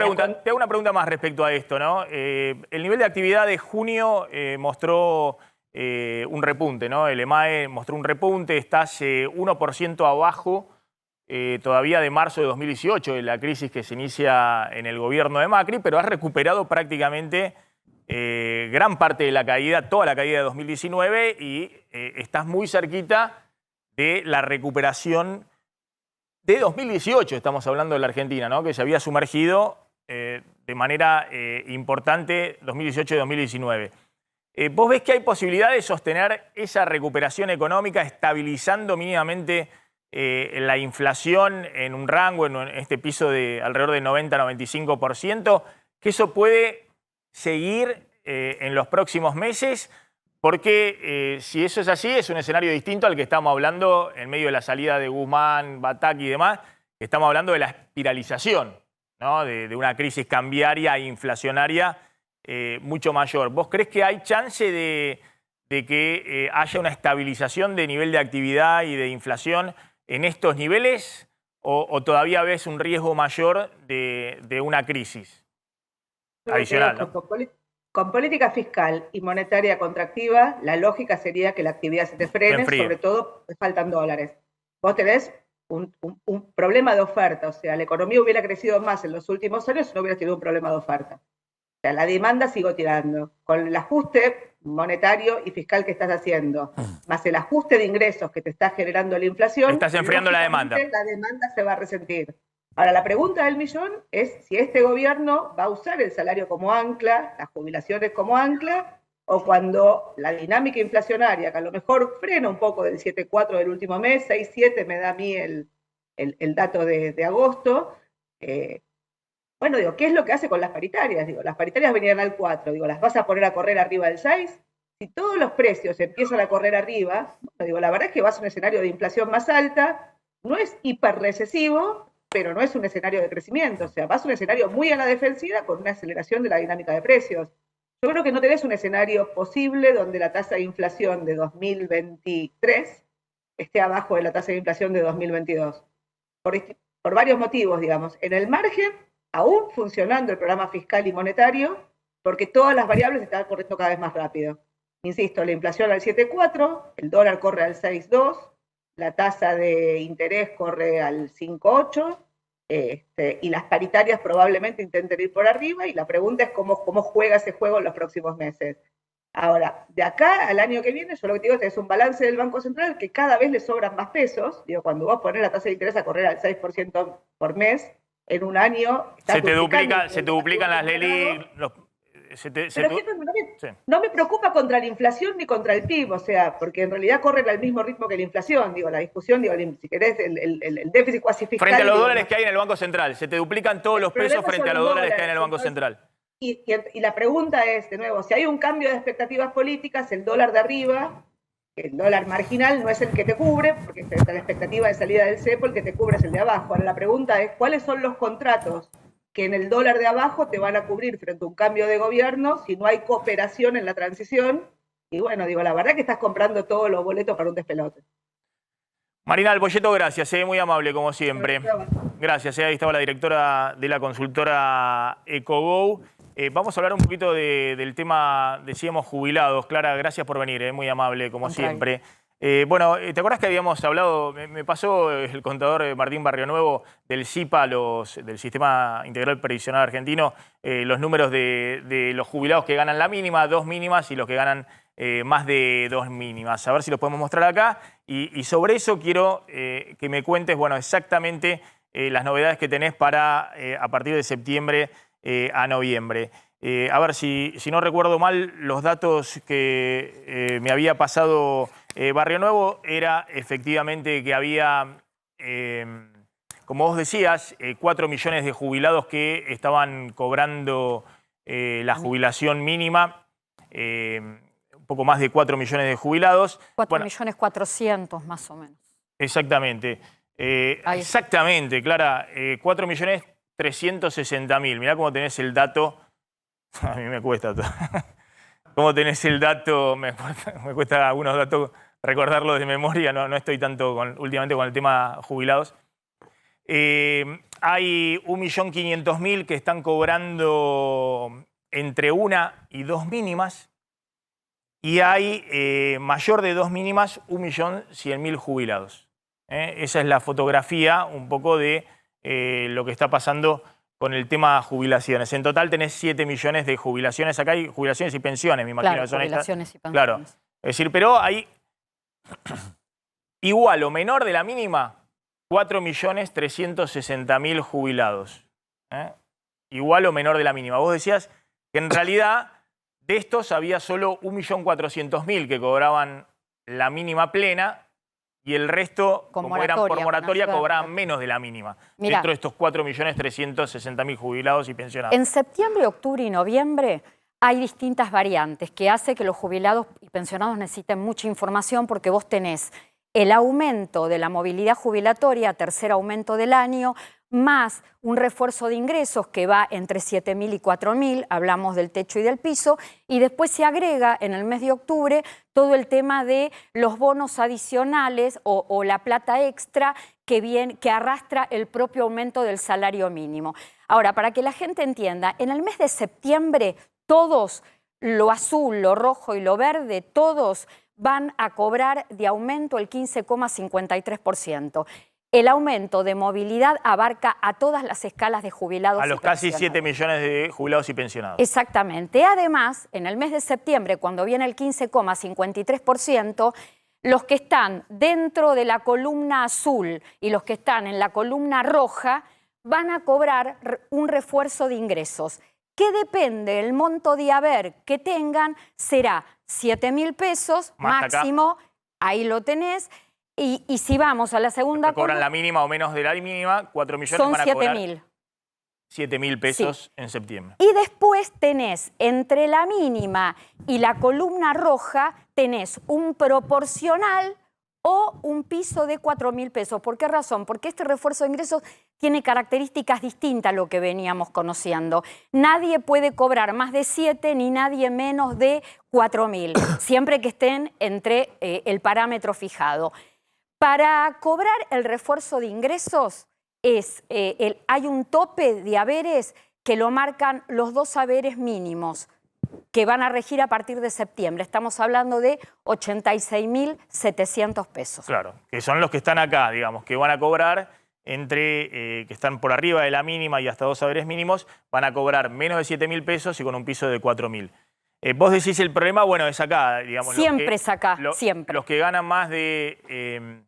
pregunta más respecto a esto, ¿no? El nivel de actividad de junio mostró un repunte, ¿no? El EMAE mostró un repunte, estás 1% abajo todavía de marzo de 2018, de la crisis que se inicia en el gobierno de Macri, pero has recuperado prácticamente gran parte de la caída, toda la caída de 2019, y estás muy cerquita de la recuperación de 2018, estamos hablando de la Argentina, ¿no? Que se había sumergido de manera importante 2018 y 2019. ¿Vos ves que hay posibilidad de sostener esa recuperación económica estabilizando mínimamente la inflación en un rango, en este piso de alrededor del 90-95%? ¿Que eso puede seguir en los próximos meses? Porque si eso es así, es un escenario distinto al que estamos hablando en medio de la salida de Guzmán, Batak y demás. Estamos hablando de la espiralización, ¿no? de una crisis cambiaria e inflacionaria mucho mayor. ¿Vos crees que hay chance de que haya una estabilización de nivel de actividad y de inflación en estos niveles? ¿O todavía ves un riesgo mayor de una crisis adicional, ¿no? Con política fiscal y monetaria contractiva, la lógica sería que la actividad se te frene, sobre todo te faltan dólares. Vos tenés un problema de oferta, o sea, la economía hubiera crecido más en los últimos años si no hubiera tenido un problema de oferta. O sea, la demanda sigo tirando. Con el ajuste monetario y fiscal que estás haciendo, más el ajuste de ingresos que te está generando la inflación, estás enfriando la demanda. La demanda se va a resentir. Ahora, la pregunta del millón es si este gobierno va a usar el salario como ancla, las jubilaciones como ancla, o cuando la dinámica inflacionaria, que a lo mejor frena un poco del 7,4 del último mes, 6,7 me da a mí el dato de agosto. Bueno, digo, ¿qué es lo que hace con las paritarias? Digo, las paritarias venían al 4, digo, ¿las vas a poner a correr arriba del 6? Si todos los precios empiezan a correr arriba, bueno, digo, la verdad es que vas a un escenario de inflación más alta, no es hiperrecesivo, pero no es un escenario de crecimiento, o sea, vas a un escenario muy a la defensiva con una aceleración de la dinámica de precios. Yo creo que no tenés un escenario posible donde la tasa de inflación de 2023 esté abajo de la tasa de inflación de 2022. Por varios motivos, digamos. En el margen, aún funcionando el programa fiscal y monetario, porque todas las variables están corriendo cada vez más rápido. Insisto, la inflación al 7,4, el dólar corre al 6,2, la tasa de interés corre al 5,8, y las paritarias probablemente intenten ir por arriba, y la pregunta es cómo juega ese juego en los próximos meses. Ahora, de acá al año que viene, yo lo que te digo es un balance del Banco Central que cada vez le sobran más pesos. Digo, cuando vos pones la tasa de interés a correr al 6% por mes, en un año... Se te duplican las LELIQ, no me preocupa contra la inflación ni contra el PIB, o sea, porque en realidad corren al mismo ritmo que la inflación. Digo, la discusión, digo, si querés, el déficit cuasi fiscal... Frente a los dólares que hay en el Banco Central, se te duplican todos los pesos frente a los dólares que hay en el Banco Central. Y la pregunta es, de nuevo, si hay un cambio de expectativas políticas, el dólar de arriba, el dólar marginal no es el que te cubre, porque frente a la expectativa de salida del cepo, el que te cubre es el de abajo. Ahora la pregunta es, ¿cuáles son los contratos que en el dólar de abajo te van a cubrir frente a un cambio de gobierno si no hay cooperación en la transición? Y bueno, digo, la verdad que estás comprando todos los boletos para un despelote. Marina Alboyeto, gracias, muy amable como siempre. Gracias, ahí estaba la directora de la consultora EcoGo. Vamos a hablar un poquito del tema, decíamos, jubilados. Clara, gracias por venir, muy amable como siempre. Bueno, ¿te acordás que habíamos hablado, me pasó el contador Martín Barrionuevo del SIPA, del Sistema Integral Previsional Argentino, los números de los jubilados que ganan la mínima, 2 mínimas, y los que ganan más de 2 mínimas? A ver si los podemos mostrar acá. Y sobre eso quiero que me cuentes, bueno, exactamente las novedades que tenés para a partir de septiembre a noviembre. A ver, si no recuerdo mal, los datos que me había pasado Barrionuevo era efectivamente que había, como vos decías, 4 millones de jubilados que estaban cobrando la jubilación mínima, un poco más de 4 millones de jubilados. 4.400.000 más o menos. Exactamente. Exactamente, Clara, 4.360.000. Mirá cómo tenés el dato. A mí me cuesta todo. ¿Cómo tenés el dato? Me cuesta algunos datos recordarlos de memoria, no estoy tanto últimamente con el tema jubilados. Hay 1.500.000 que están cobrando entre 1 y 2 mínimas, y hay mayor de 2 mínimas 1.100.000 jubilados. Esa es la fotografía un poco de lo que está pasando con el tema jubilaciones. En total tenés 7 millones de jubilaciones. Acá hay jubilaciones y pensiones, me imagino. Claro, jubilaciones y pensiones. Claro. Es decir, pero hay igual o menor de la mínima 4.360.000 jubilados. Igual o menor de la mínima. Vos decías que en realidad de estos había solo 1.400.000 que cobraban la mínima plena, y el resto, como eran por moratoria, cobraban menos de la mínima. Mirá, dentro de estos 4.360.000 jubilados y pensionados. En septiembre, octubre y noviembre hay distintas variantes que hace que los jubilados y pensionados necesiten mucha información, porque vos tenés el aumento de la movilidad jubilatoria, tercer aumento del año, más un refuerzo de ingresos que va entre 7.000 y 4.000, hablamos del techo y del piso, y después se agrega en el mes de octubre todo el tema de los bonos adicionales o la plata extra que arrastra el propio aumento del salario mínimo. Ahora, para que la gente entienda, en el mes de septiembre todos, lo azul, lo rojo y lo verde, todos van a cobrar de aumento el 15,53%. El aumento de movilidad abarca a todas las escalas de jubilados. A los casi 7 millones de jubilados y pensionados. Exactamente. Además, en el mes de septiembre, cuando viene el 15,53%, los que están dentro de la columna azul y los que están en la columna roja van a cobrar un refuerzo de ingresos que depende del monto de haber que tengan, será 7.000 pesos máximo, ahí lo tenés. Y si vamos a la segunda... Que cobran la mínima o menos de la mínima, 4 millones son van a cobrar 7.000 pesos en septiembre. Y después tenés, entre la mínima y la columna roja, tenés un proporcional o un piso de 4.000 pesos. ¿Por qué razón? Porque este refuerzo de ingresos tiene características distintas a lo que veníamos conociendo. Nadie puede cobrar más de 7 ni nadie menos de 4.000, siempre que estén entre el parámetro fijado. Para cobrar el refuerzo de ingresos hay un tope de haberes que lo marcan los 2 haberes mínimos que van a regir a partir de septiembre. Estamos hablando de 86.700 pesos. Claro, que son los que están acá, digamos, que van a cobrar que están por arriba de la mínima y hasta 2 haberes mínimos, van a cobrar menos de 7.000 pesos y con un piso de 4.000. Vos decís el problema, bueno, es acá, digamos. Siempre es acá, siempre. Los que ganan más de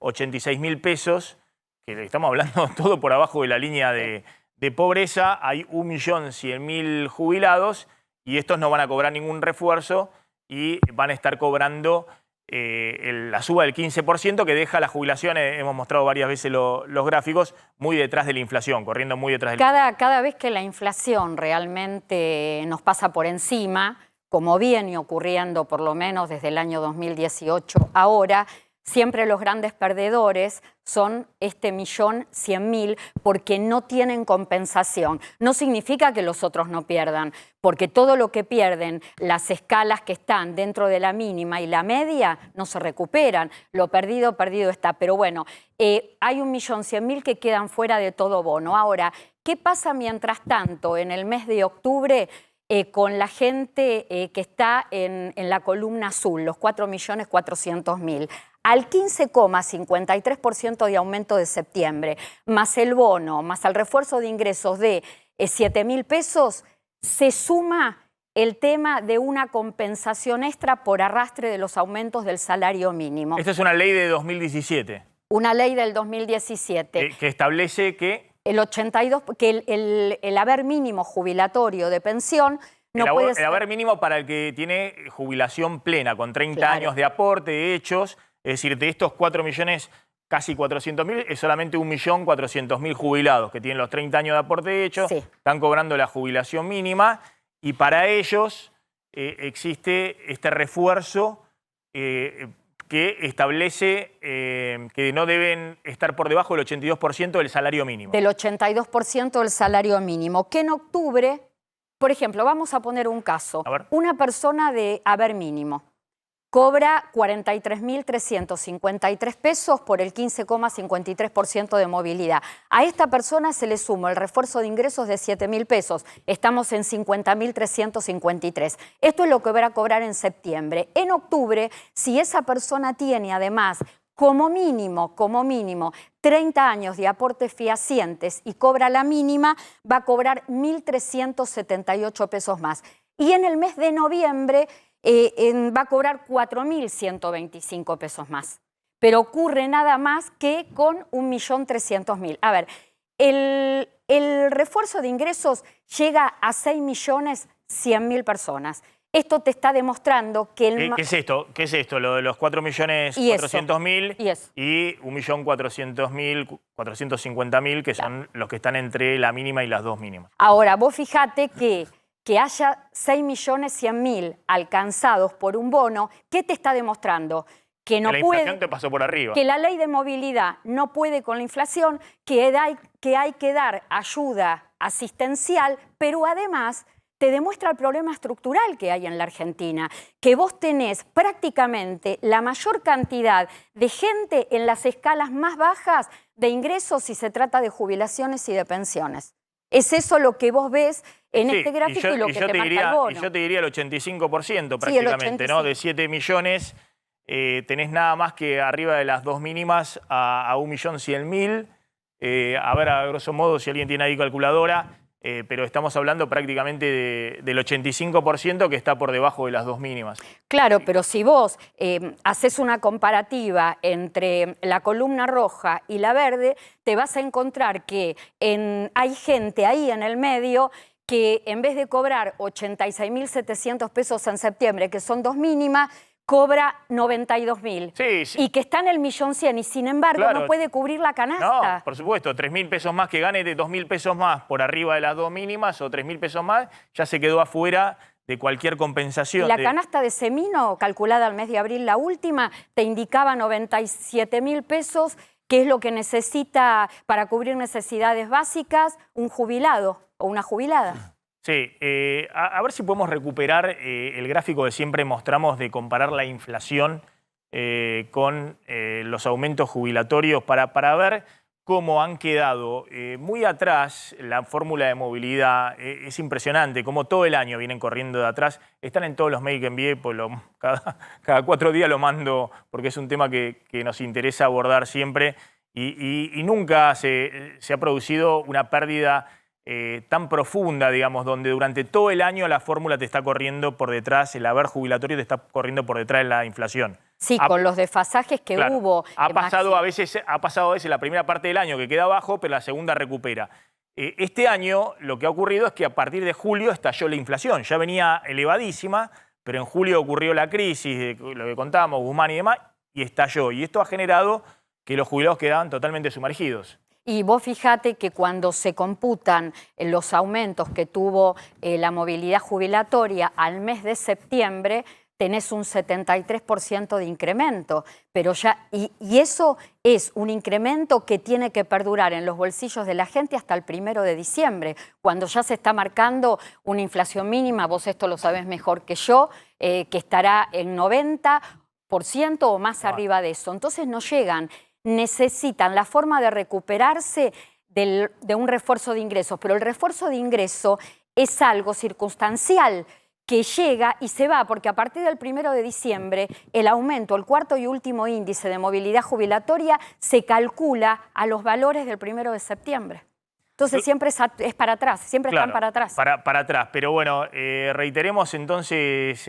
86.000 pesos, que estamos hablando todo por abajo de la línea de pobreza, hay 1.100.000 jubilados y estos no van a cobrar ningún refuerzo y van a estar cobrando la suba del 15% que deja la jubilación, hemos mostrado varias veces los gráficos, muy detrás de la inflación, corriendo muy detrás de la Cada vez que la inflación realmente nos pasa por encima, como viene ocurriendo por lo menos desde el año 2018 ahora, siempre los grandes perdedores son este 1.100.000 porque no tienen compensación. No significa que los otros no pierdan, porque todo lo que pierden, las escalas que están dentro de la mínima y la media, no se recuperan. Lo perdido, perdido está. Pero bueno, hay 1.100.000 que quedan fuera de todo bono. Ahora, ¿qué pasa mientras tanto en el mes de octubre con la gente que está en la columna azul, los 4.400.000? Al 15,53% de aumento de septiembre, más el bono, más el refuerzo de ingresos de 7.000 pesos, se suma el tema de una compensación extra por arrastre de los aumentos del salario mínimo. Esta es una ley de 2017. Una ley del 2017. Que establece que... El 82, que el haber mínimo jubilatorio de pensión no puede ser... El haber mínimo para el que tiene jubilación plena, con 30 años de aporte, de hechos. Es decir, de estos 4 millones, casi 400.000, es solamente 1.400.000 jubilados que tienen los 30 años de aporte de hecho, están cobrando la jubilación mínima y para ellos existe este refuerzo que establece que no deben estar por debajo del 82% del salario mínimo. Del 82% del salario mínimo, que en octubre, por ejemplo, vamos a poner un caso, una persona de haber mínimo cobra 43.353 pesos por el 15,53% de movilidad. A esta persona se le suma el refuerzo de ingresos de 7.000 pesos. Estamos en 50.353. Esto es lo que va a cobrar en septiembre. En octubre, si esa persona tiene además como mínimo 30 años de aportes fehacientes y cobra la mínima, va a cobrar 1.378 pesos más. Y en el mes de noviembre va a cobrar 4.125 pesos más. Pero ocurre nada más que con 1.300.000. A ver, el refuerzo de ingresos llega a 6.100.000 personas. Esto te está demostrando que el... ¿Qué es esto? ¿Qué es esto? Lo de los 4.400.000 y 1.400.000, 450.000, que son los que están entre la mínima y las dos mínimas. Ahora, vos fijate que haya 6.100.000 alcanzados por un bono, ¿qué te está demostrando? Que no la puede, inflación te pasó por arriba. Que la ley de movilidad no puede con la inflación, que hay que dar ayuda asistencial, pero además te demuestra el problema estructural que hay en la Argentina, que vos tenés prácticamente la mayor cantidad de gente en las escalas más bajas de ingresos si se trata de jubilaciones y de pensiones. Es eso lo que vos ves en este gráfico y lo que te marca el bono. Y yo te diría el 85% prácticamente, ¿no? De 7 millones tenés nada más que arriba de las dos mínimas a 1.100.000. A ver, a grosso modo, si alguien tiene ahí calculadora, pero estamos hablando prácticamente del 85% que está por debajo de las dos mínimas. Claro, pero si vos haces una comparativa entre la columna roja y la verde, te vas a encontrar que hay gente ahí en el medio que en vez de cobrar 86.700 pesos en septiembre, que son dos mínimas, cobra 92.000. Sí. Y que está en el 1.100.000 y sin embargo no puede cubrir la canasta. No, por supuesto, 3.000 pesos más que gane de 2.000 pesos más por arriba de las dos mínimas o 3.000 pesos más, ya se quedó afuera de cualquier compensación. Y la canasta de Semino, calculada al mes de abril, la última, te indicaba 97.000 pesos, que es lo que necesita para cubrir necesidades básicas un jubilado o una jubilada. Sí, a ver si podemos recuperar el gráfico que siempre mostramos de comparar la inflación con los aumentos jubilatorios para ver cómo han quedado muy atrás la fórmula de movilidad. Es impresionante cómo todo el año vienen corriendo de atrás. Están en todos los mails que envié, pues cada 4 días lo mando porque es un tema que nos interesa abordar siempre y nunca se ha producido una pérdida tan profunda, digamos, donde durante todo el año la fórmula te está corriendo por detrás, el haber jubilatorio te está corriendo por detrás de la inflación. Sí, con los desfasajes que hubo. Ha pasado a veces la primera parte del año que queda abajo, pero la segunda recupera. Este año lo que ha ocurrido es que a partir de julio estalló la inflación. Ya venía elevadísima, pero en julio ocurrió la crisis, lo que contábamos, Guzmán y demás, y estalló. Y esto ha generado que los jubilados quedaban totalmente sumergidos. Y vos fijate que cuando se computan los aumentos que tuvo la movilidad jubilatoria al mes de septiembre, tenés un 73% de incremento, pero ya, y eso es un incremento que tiene que perdurar en los bolsillos de la gente hasta el 1 de diciembre, cuando ya se está marcando una inflación mínima, vos esto lo sabés mejor que yo, que estará en 90% o más arriba de eso. Entonces no llegan, necesitan la forma de recuperarse de un refuerzo de ingresos, pero el refuerzo de ingreso es algo circunstancial, que llega y se va, porque a partir del 1 de diciembre el aumento, el cuarto y último índice de movilidad jubilatoria se calcula a los valores del 1 de septiembre. Entonces siempre es para atrás, siempre claro, están para atrás. Para atrás, pero bueno, reiteremos entonces,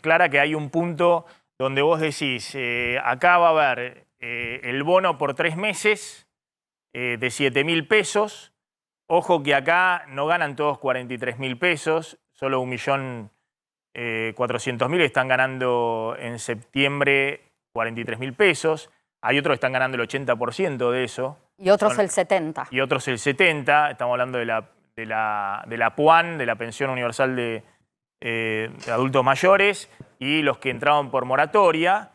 Clara, que hay un punto donde vos decís, acá va a haber el bono por 3 meses de 7.000 pesos. Ojo que acá no ganan todos 43.000 pesos, solo 1.400.000 están ganando en septiembre 43.000 pesos. Hay otros que están ganando el 80% de eso. Y otros el 70%. Y otros el 70%. Estamos hablando de la PUAN, de la Pensión Universal de Adultos Mayores, y los que entraban por moratoria.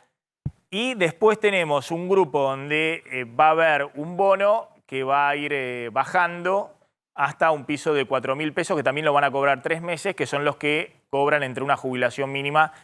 Y después tenemos un grupo donde va a haber un bono que va a ir bajando hasta un piso de 4.000 pesos, que también lo van a cobrar 3 meses, que son los que cobran entre una jubilación mínima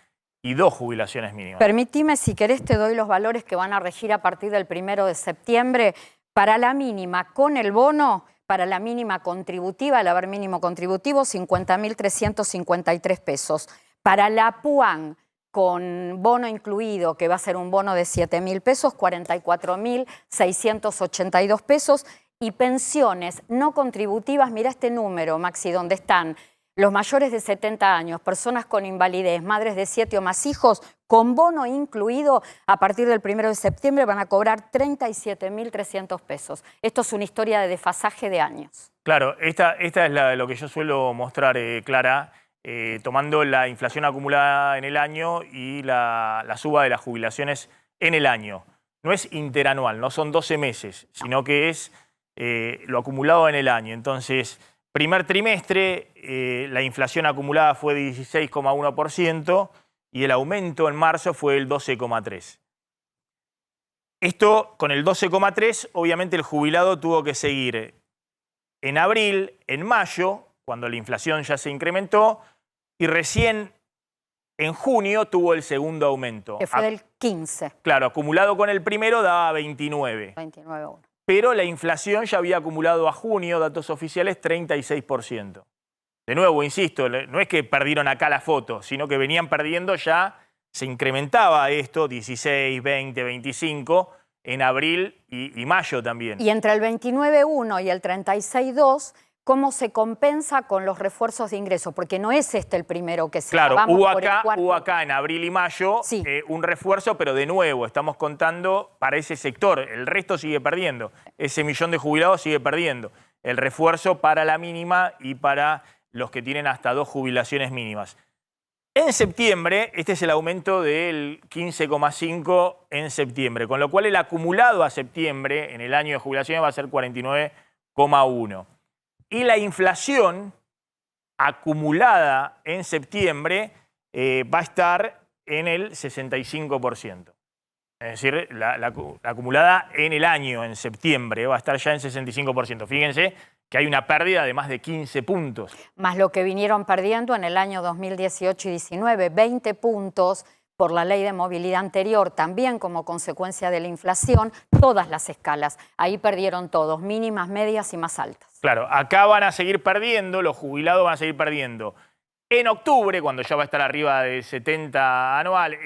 y 2 jubilaciones mínimas. Permitime, si querés, te doy los valores que van a regir a partir del 1 de septiembre. Para la mínima con el bono, para la mínima contributiva, el haber mínimo contributivo, 50.353 pesos. Para la PUAN, con bono incluido, que va a ser un bono de 7.000 pesos, 44.682 pesos. Y pensiones no contributivas, mira este número, Maxi, donde están los mayores de 70 años, personas con invalidez, madres de 7 o más hijos, con bono incluido, a partir del 1 de septiembre van a cobrar 37.300 pesos. Esto es una historia de desfasaje de años. Claro, esta es lo que yo suelo mostrar, Clara, tomando la inflación acumulada en el año y la suba de las jubilaciones en el año. No es interanual, no son 12 meses, sino que es lo acumulado en el año. Entonces, primer trimestre, la inflación acumulada fue de 16,1% y el aumento en marzo fue el 12,3%. Esto, con el 12,3%, obviamente el jubilado tuvo que seguir en abril, en mayo, cuando la inflación ya se incrementó, y recién en junio tuvo el segundo aumento. Que fue del 15%. Claro, acumulado con el primero daba 29%. 29,1%. Pero la inflación ya había acumulado a junio, datos oficiales, 36%. De nuevo, insisto, no es que perdieron acá la foto, sino que venían perdiendo ya, se incrementaba esto, 16, 20, 25, en abril y mayo también. Y entre el 29,1 y el 36,2, ¿cómo se compensa con los refuerzos de ingresos? Porque no es este el primero que se Claro, da. hubo acá en abril y mayo sí, un refuerzo, pero de nuevo estamos contando para ese sector. El resto sigue perdiendo. Ese millón de jubilados sigue perdiendo. El refuerzo para la mínima y para los que tienen hasta 2 jubilaciones mínimas. En septiembre, este es el aumento del 15,5 en septiembre, con lo cual el acumulado a septiembre en el año de jubilaciones va a ser 49,1. Y la inflación acumulada en septiembre va a estar en el 65%. Es decir, la acumulada en el año, en septiembre, va a estar ya en 65%. Fíjense que hay una pérdida de más de 15 puntos. Más lo que vinieron perdiendo en el año 2018 y 19, 20 puntos por la ley de movilidad anterior, también como consecuencia de la inflación, todas las escalas. Ahí perdieron todos, mínimas, medias y más altas. Claro, acá van a seguir perdiendo, los jubilados van a seguir perdiendo. En octubre, cuando ya va a estar arriba de 70 anual,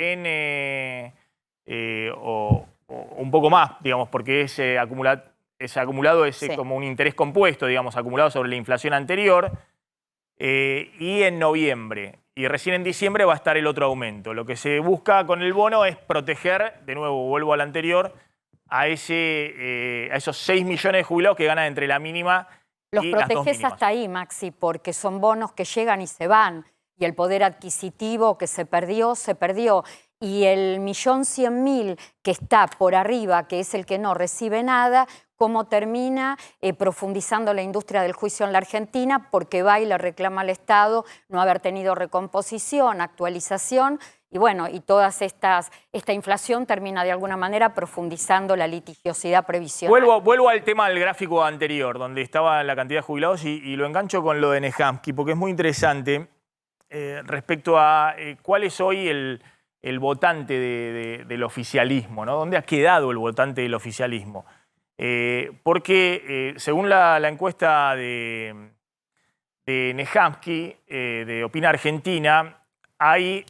o un poco más, digamos, porque ese acumulado es sí, como un interés compuesto, digamos, acumulado sobre la inflación anterior, y en noviembre. Y recién en diciembre va a estar el otro aumento. Lo que se busca con el bono es proteger, de nuevo, vuelvo al anterior, a esos 6 millones de jubilados que ganan entre la mínima los y las 2 proteges mínimas. hasta ahí, Maxi, porque son bonos que llegan y se van. Y el poder adquisitivo que se perdió, se perdió. Y el 1.100.000 que está por arriba, que es el que no recibe nada, cómo termina profundizando la industria del juicio en la Argentina, porque va y le reclama al Estado no haber tenido recomposición, actualización, Y bueno, y esta inflación termina de alguna manera profundizando la litigiosidad previsional. Vuelvo al tema del gráfico anterior, donde estaba la cantidad de jubilados, y lo engancho con lo de Nehamsky, porque es muy interesante respecto a cuál es hoy el votante del oficialismo, ¿no? ¿Dónde ha quedado el votante del oficialismo? Porque según la encuesta de Nehamsky, de Opina Argentina, hay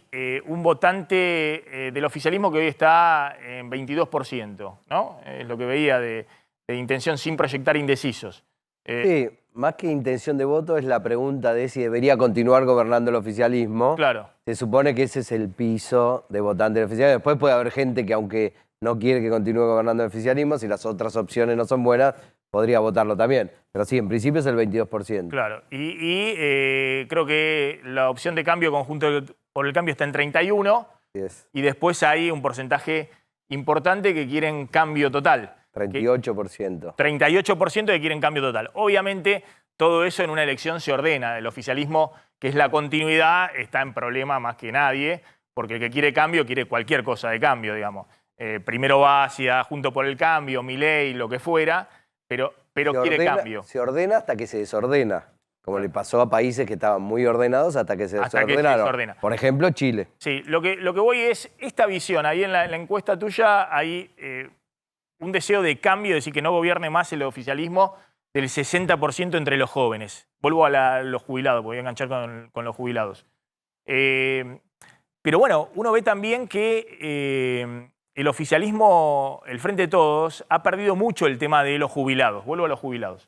un votante del oficialismo que hoy está en 22%, ¿no? Es lo que veía de intención sin proyectar indecisos. Sí, más que intención de voto es la pregunta de si debería continuar gobernando el oficialismo. Claro. Se supone que ese es el piso de votante del oficialismo. Después puede haber gente que aunque no quiere que continúe gobernando el oficialismo, si las otras opciones no son buenas, podría votarlo también. Pero sí, en principio es el 22%. Claro, y creo que la opción de cambio conjunto por el cambio está en 31, Yes. y después hay un porcentaje importante que quieren cambio total. 38%. 38% que quieren cambio total. Obviamente, todo eso en una elección se ordena. El oficialismo, que es la continuidad, está en problema más que nadie, porque el que quiere cambio quiere cualquier cosa de cambio, digamos. Primero va hacia Juntos por el Cambio, Milei, lo que fuera, pero quiere cambio. Se ordena hasta que se desordena, como le pasó a países que estaban muy ordenados hasta que se desordenaron. Por ejemplo, Chile. Sí, lo que voy es esta visión. Ahí en la encuesta tuya hay un deseo de cambio, es decir, que no gobierne más el oficialismo del 60% entre los jóvenes. Vuelvo a los jubilados, voy a enganchar con los jubilados. Pero bueno, uno ve también que el oficialismo, el Frente de Todos, ha perdido mucho el tema de los jubilados. Vuelvo a los jubilados.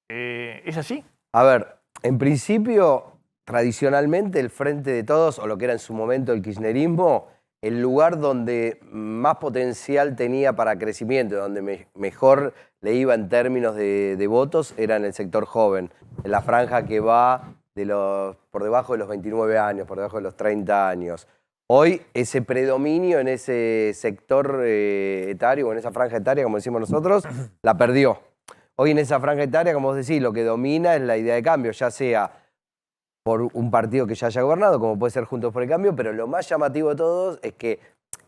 ¿Es así? A ver, en principio, tradicionalmente el Frente de Todos, o lo que era en su momento el kirchnerismo, el lugar donde más potencial tenía para crecimiento, donde mejor le iba en términos de votos, era en el sector joven, en la franja que va por debajo de los 29 años, por debajo de los 30 años. Hoy ese predominio en ese sector etario, o en esa franja etaria, como decimos nosotros, la perdió. Hoy en esa franja etaria, como vos decís, lo que domina es la idea de cambio, ya sea por un partido que ya haya gobernado, como puede ser Juntos por el Cambio, pero lo más llamativo de todos es que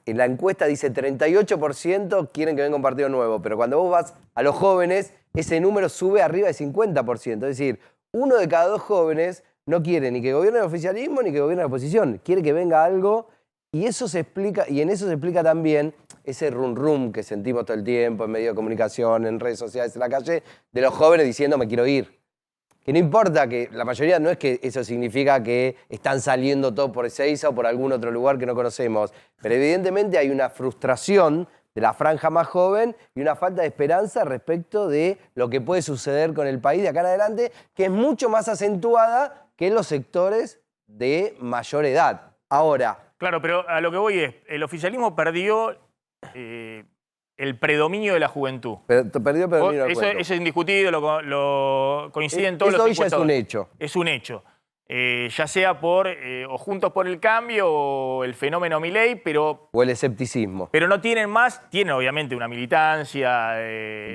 en la encuesta dice 38% quieren que venga un partido nuevo, pero cuando vos vas a los jóvenes, ese número sube arriba de 50%. Es decir, 1 de cada 2 jóvenes no quiere ni que gobierne el oficialismo ni que gobierne la oposición. Quiere que venga algo, y eso se explica, y en eso se explica también ese rum que sentimos todo el tiempo en medios de comunicación, en redes sociales, en la calle, de los jóvenes diciendo me quiero ir. Que no importa, que la mayoría no es que eso significa que están saliendo todos por Ezeiza o por algún otro lugar que no conocemos, pero evidentemente hay una frustración de la franja más joven y una falta de esperanza respecto de lo que puede suceder con el país de acá en adelante, que es mucho más acentuada que en los sectores de mayor edad. Ahora... Claro, pero a lo que voy es, el oficialismo perdió el predominio de la juventud. Perdió el predominio de la juventud. Eso es indiscutido, lo coinciden todos los encuestadores. Eso hoy ya es un hecho. Es un hecho. Ya sea por o Juntos por el Cambio o el fenómeno Milei, pero... O el escepticismo. Pero no tienen más, tienen obviamente una militancia,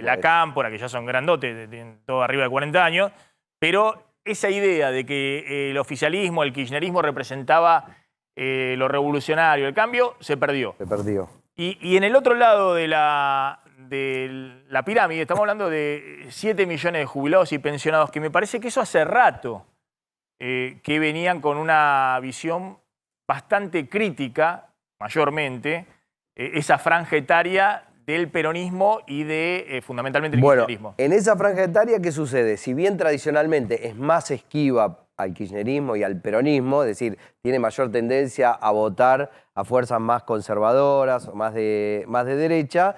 la Cámpora, que ya son grandotes, tienen todo arriba de 40 años, pero esa idea de que el oficialismo, el kirchnerismo representaba lo revolucionario, el cambio, se perdió. Se perdió. Y en el otro lado de la pirámide, estamos hablando de 7 millones de jubilados y pensionados, que me parece que eso hace rato que venían con una visión bastante crítica, mayormente, esa franja etaria del peronismo y de fundamentalmente el kirchnerismo. En esa franja etaria, ¿qué sucede? Si bien tradicionalmente es más esquiva al kirchnerismo y al peronismo, es decir, tiene mayor tendencia a votar a fuerzas más conservadoras o más de derecha,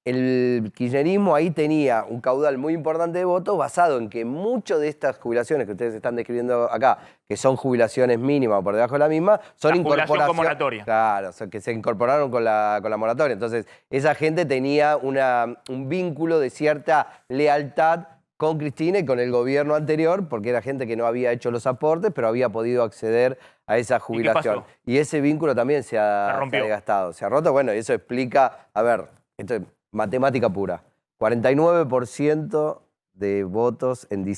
el kirchnerismo ahí tenía un caudal muy importante de votos basado en que muchas de estas jubilaciones que ustedes están describiendo acá, que son jubilaciones mínimas o por debajo de la misma, son incorporaciones con moratoria. Claro, que se incorporaron con la moratoria. Entonces, esa gente tenía un vínculo de cierta lealtad con Cristina y con el gobierno anterior, porque era gente que no había hecho los aportes, pero había podido acceder a esa jubilación. ¿Y qué pasó? Y ese vínculo también se ha desgastado. Se ha roto, bueno, y eso explica, a ver, esto es matemática pura. 49% de votos en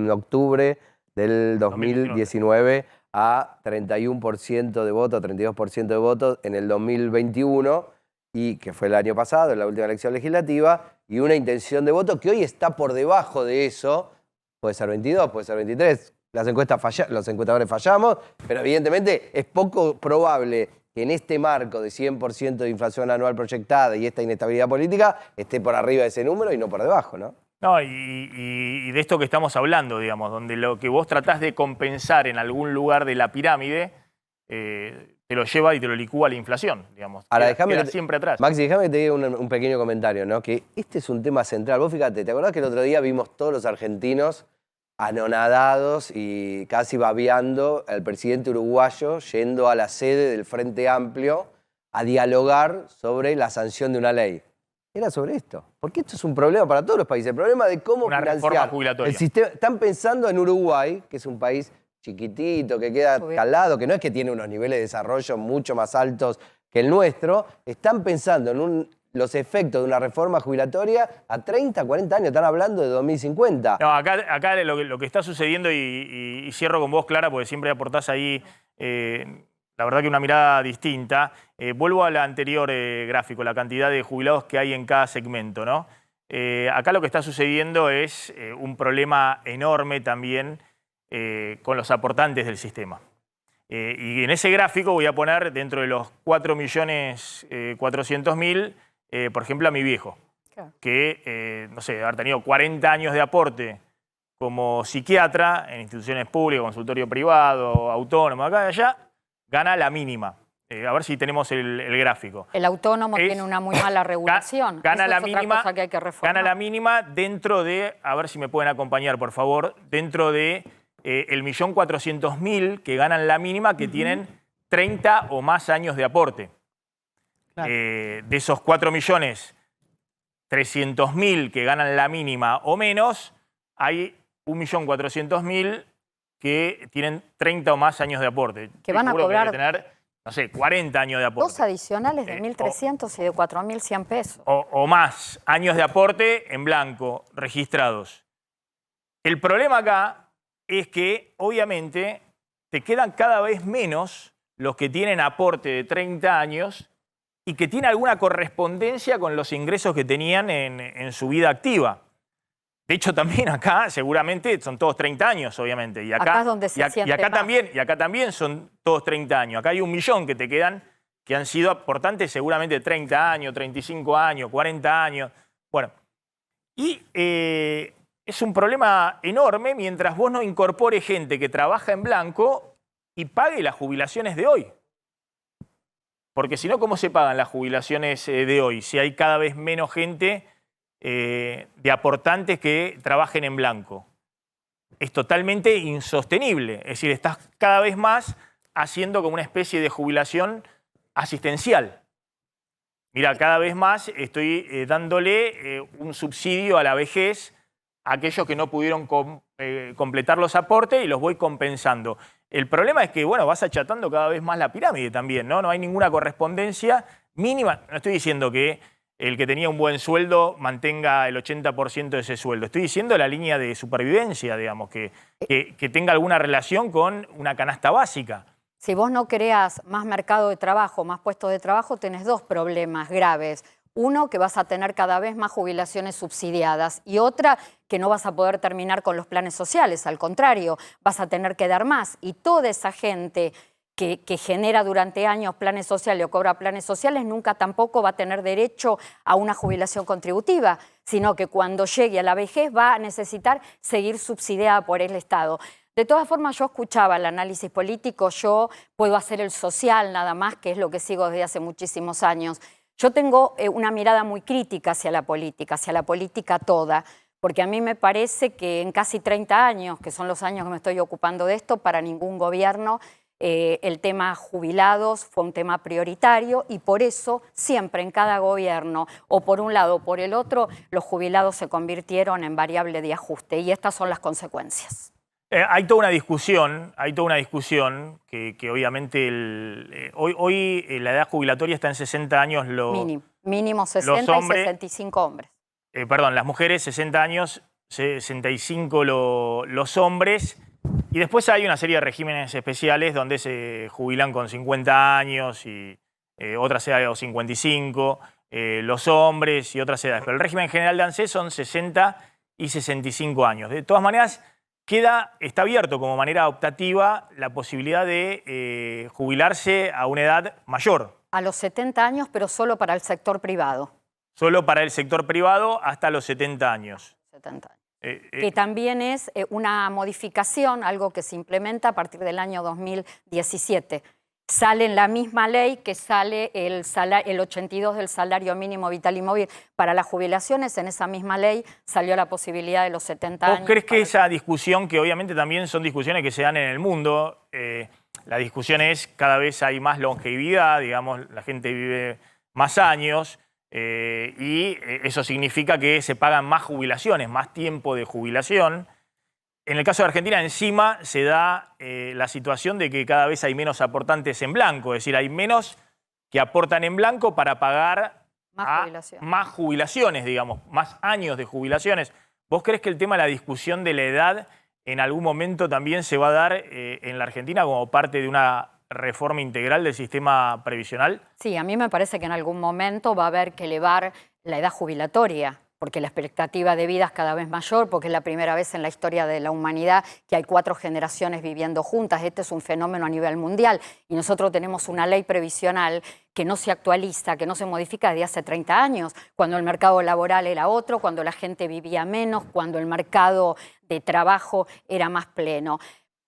octubre del 2019 a 31% de votos, 32% de votos en el 2021, y que fue el año pasado, en la última elección legislativa, y una intención de voto que hoy está por debajo de eso. Puede ser 22, puede ser 23. Los encuestadores fallamos, pero evidentemente es poco probable que en este marco de 100% de inflación anual proyectada y esta inestabilidad política esté por arriba de ese número y no por debajo, ¿no? No, y de esto que estamos hablando, digamos, donde lo que vos tratás de compensar en algún lugar de la pirámide, te lo lleva y te lo licúa la inflación, digamos. Ahora, queda siempre atrás. Maxi, déjame que te diga un pequeño comentario, ¿no? Que este es un tema central. Vos fíjate, ¿te acordás que el otro día vimos todos los argentinos anonadados y casi babeando al presidente uruguayo yendo a la sede del Frente Amplio a dialogar sobre la sanción de una ley? Era sobre esto. Porque esto es un problema para todos los países. El problema de cómo una financiar reforma jubilatoria. el sistema. Están pensando en Uruguay, que es un país chiquitito, que queda calado, que no es que tiene unos niveles de desarrollo mucho más altos que el nuestro. Están pensando en los efectos de una reforma jubilatoria a 30, 40 años. Están hablando de 2050. No, acá lo que está sucediendo, y cierro con vos, Clara, porque siempre aportás ahí, la verdad que una mirada distinta. Vuelvo al anterior gráfico, la cantidad de jubilados que hay en cada segmento, ¿no? Acá lo que está sucediendo es un problema enorme también con los aportantes del sistema. Y en ese gráfico voy a poner dentro de los 4.400.000, por ejemplo, a mi viejo, claro, que, no sé, haber tenido 40 años de aporte como psiquiatra en instituciones públicas, consultorio privado, autónomo, acá y allá, gana la mínima. A ver si tenemos el gráfico. El autónomo tiene una muy mala regulación. Gana la es otra mínima, cosa que hay que reformar. Gana la mínima dentro de, a ver si me pueden acompañar, por favor, dentro de el 1.400.000 que ganan la mínima, que tienen 30 o más años de aporte. Claro. De esos 4.300.000 que ganan la mínima o menos, hay 1.400.000 que tienen 30 o más años de aporte. Que van a cobrar, que tener, no sé, 40 años de aporte. Dos adicionales de 1.300 y de 4.100 pesos. O más años de aporte en blanco, registrados. El problema acá es que, obviamente, te quedan cada vez menos los que tienen aporte de 30 años y que tienen alguna correspondencia con los ingresos que tenían en su vida activa. De hecho, también acá seguramente son todos 30 años, obviamente. Y acá es donde se siente más. Acá también son todos 30 años. Acá hay 1 millón que te quedan, que han sido aportantes seguramente 30 años, 35 años, 40 años. Bueno, y es un problema enorme mientras vos no incorpores gente que trabaja en blanco y pague las jubilaciones de hoy. Porque si no, ¿cómo se pagan las jubilaciones de hoy? Si hay cada vez menos gente de aportantes que trabajen en blanco. Es totalmente insostenible. Es decir, estás cada vez más haciendo como una especie de jubilación asistencial. Mira, cada vez más estoy dándole un subsidio a la vejez a aquellos que no pudieron completar los aportes y los voy compensando. El problema es que, bueno, vas achatando cada vez más la pirámide también, ¿no? No hay ninguna correspondencia mínima. No estoy diciendo que el que tenía un buen sueldo mantenga el 80% de ese sueldo. Estoy diciendo la línea de supervivencia, digamos, que tenga alguna relación con una canasta básica. Si vos no creas más mercado de trabajo, más puestos de trabajo, tenés dos problemas graves. Uno, que vas a tener cada vez más jubilaciones subsidiadas y otra, que no vas a poder terminar con los planes sociales. Al contrario, vas a tener que dar más. Y toda esa gente que genera durante años planes sociales o cobra planes sociales nunca tampoco va a tener derecho a una jubilación contributiva, sino que cuando llegue a la vejez va a necesitar seguir subsidiada por el Estado. De todas formas, yo escuchaba el análisis político, yo puedo hacer el social nada más, que es lo que sigo desde hace muchísimos años. Yo tengo una mirada muy crítica hacia la política toda, porque a mí me parece que en casi 30 años, que son los años que me estoy ocupando de esto, para ningún gobierno el tema jubilados fue un tema prioritario y por eso siempre en cada gobierno, o por un lado o por el otro, los jubilados se convirtieron en variable de ajuste y estas son las consecuencias. Hay toda una discusión que obviamente hoy la edad jubilatoria está en 60 años. Mínimo 60 y 65 hombres. Perdón, las mujeres 60 años, 65 los hombres. Y después hay una serie de regímenes especiales donde se jubilan con 50 años y otras edades o 55, los hombres y otras edades. Pero el régimen general de ANSES son 60 y 65 años. De todas maneras, está abierto como manera optativa la posibilidad de jubilarse a una edad mayor. A los 70 años, pero solo para el sector privado. Solo para el sector privado hasta los 70 años. 70 años. Que también es una modificación, algo que se implementa a partir del año 2017. Sale en la misma ley que sale el 82 del salario mínimo vital y móvil para las jubilaciones. En esa misma ley salió la posibilidad de los 70 años. ¿Vos crees que esa discusión, que obviamente también son discusiones que se dan en el mundo, la discusión es cada vez hay más longevidad, digamos, la gente vive más años, y eso significa que se pagan más jubilaciones, más tiempo de jubilación? En el caso de Argentina, encima se da la situación de que cada vez hay menos aportantes en blanco, es decir, hay menos que aportan en blanco para pagar más jubilaciones, digamos, más años de jubilaciones. ¿Vos crees que el tema de la discusión de la edad en algún momento también se va a dar en la Argentina como parte de una reforma integral del sistema previsional? Sí, a mí me parece que en algún momento va a haber que elevar la edad jubilatoria, porque la expectativa de vida es cada vez mayor, porque es la primera vez en la historia de la humanidad que hay 4 generaciones viviendo juntas. Este es un fenómeno a nivel mundial y nosotros tenemos una ley previsional que no se actualiza, que no se modifica desde hace 30 años, cuando el mercado laboral era otro, cuando la gente vivía menos, cuando el mercado de trabajo era más pleno.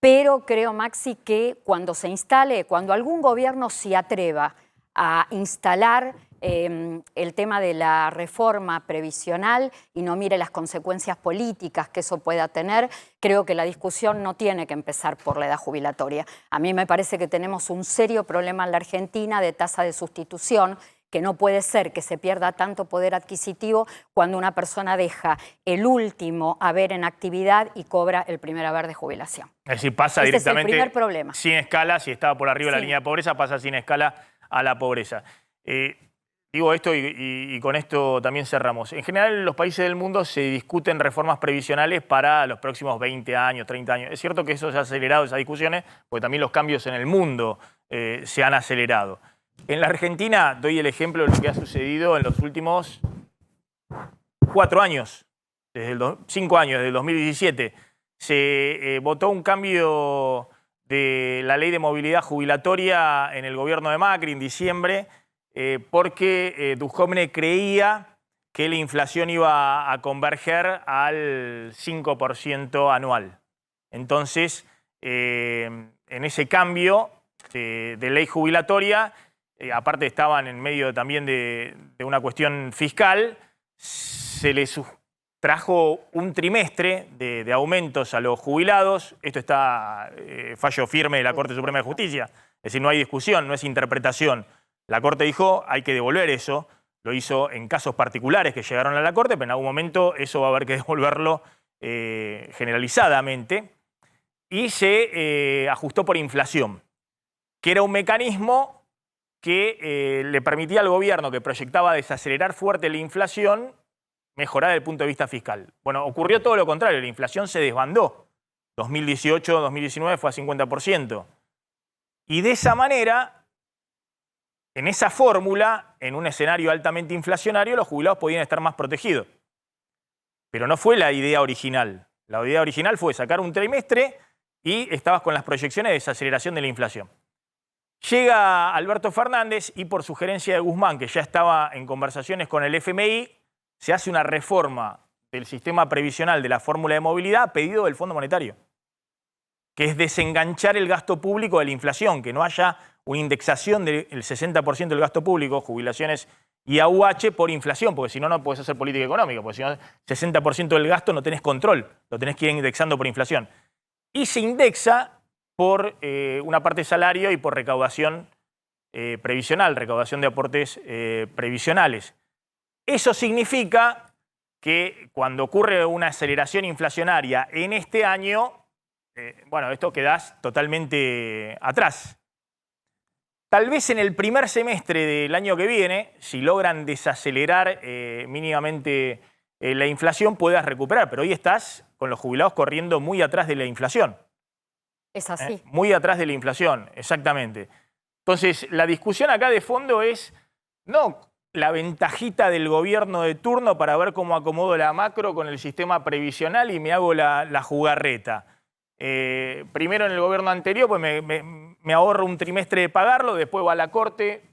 Pero creo, Maxi, que cuando se instale, cuando algún gobierno se atreva a instalar el tema de la reforma previsional y no mire las consecuencias políticas que eso pueda tener, creo que la discusión no tiene que empezar por la edad jubilatoria. A mí me parece que tenemos un serio problema en la Argentina de tasa de sustitución, que no puede ser que se pierda tanto poder adquisitivo cuando una persona deja el último haber en actividad y cobra el primer haber de jubilación. Es decir, pasa directamente es el primer problema. Sin escala, si estaba por arriba de la línea de pobreza, pasa sin escala a la pobreza. Digo esto y con esto también cerramos. En general, en los países del mundo se discuten reformas previsionales para los próximos 20 años, 30 años. Es cierto que eso se ha acelerado, esas discusiones, porque también los cambios en el mundo se han acelerado. En la Argentina, doy el ejemplo de lo que ha sucedido en los últimos 4 años, 5 años, desde el 2017. Se votó un cambio de la ley de movilidad jubilatoria en el gobierno de Macri en diciembre, porque Duhovne creía que la inflación iba a converger al 5% anual. Entonces, en ese cambio de ley jubilatoria, aparte estaban en medio también de una cuestión fiscal, se les trajo un trimestre de aumentos a los jubilados. Esto está fallo firme de la Corte Suprema de Justicia. Es decir, no hay discusión, no es interpretación. La Corte dijo hay que devolver eso. Lo hizo en casos particulares que llegaron a la Corte, pero en algún momento eso va a haber que devolverlo generalizadamente. Y se ajustó por inflación, que era un mecanismo que le permitía al gobierno, que proyectaba desacelerar fuerte la inflación, mejorar desde el punto de vista fiscal. Bueno, ocurrió todo lo contrario, la inflación se desbandó. 2018-2019 fue a 50%. Y de esa manera, en esa fórmula, en un escenario altamente inflacionario, los jubilados podían estar más protegidos. Pero no fue la idea original. La idea original fue sacar un trimestre y estabas con las proyecciones de desaceleración de la inflación. Llega Alberto Fernández y por sugerencia de Guzmán, que ya estaba en conversaciones con el FMI, se hace una reforma del sistema previsional de la fórmula de movilidad a pedido del Fondo Monetario, que es desenganchar el gasto público de la inflación, que no haya una indexación del 60% del gasto público, jubilaciones y AUH por inflación, porque si no, no podés hacer política económica, porque si no, 60% del gasto no tenés control, lo tenés que ir indexando por inflación. Y se indexa por una parte de salario y por recaudación previsional, recaudación de aportes previsionales. Eso significa que cuando ocurre una aceleración inflacionaria en este año, bueno, esto quedás totalmente atrás. Tal vez en el primer semestre del año que viene, si logran desacelerar mínimamente la inflación, puedas recuperar, pero hoy estás con los jubilados corriendo muy atrás de la inflación. Es así. Muy atrás de la inflación, exactamente. Entonces, la discusión acá de fondo es no la ventajita del gobierno de turno para ver cómo acomodo la macro con el sistema previsional y me hago la jugarreta. Primero en el gobierno anterior pues me ahorro un trimestre de pagarlo, después va a la Corte.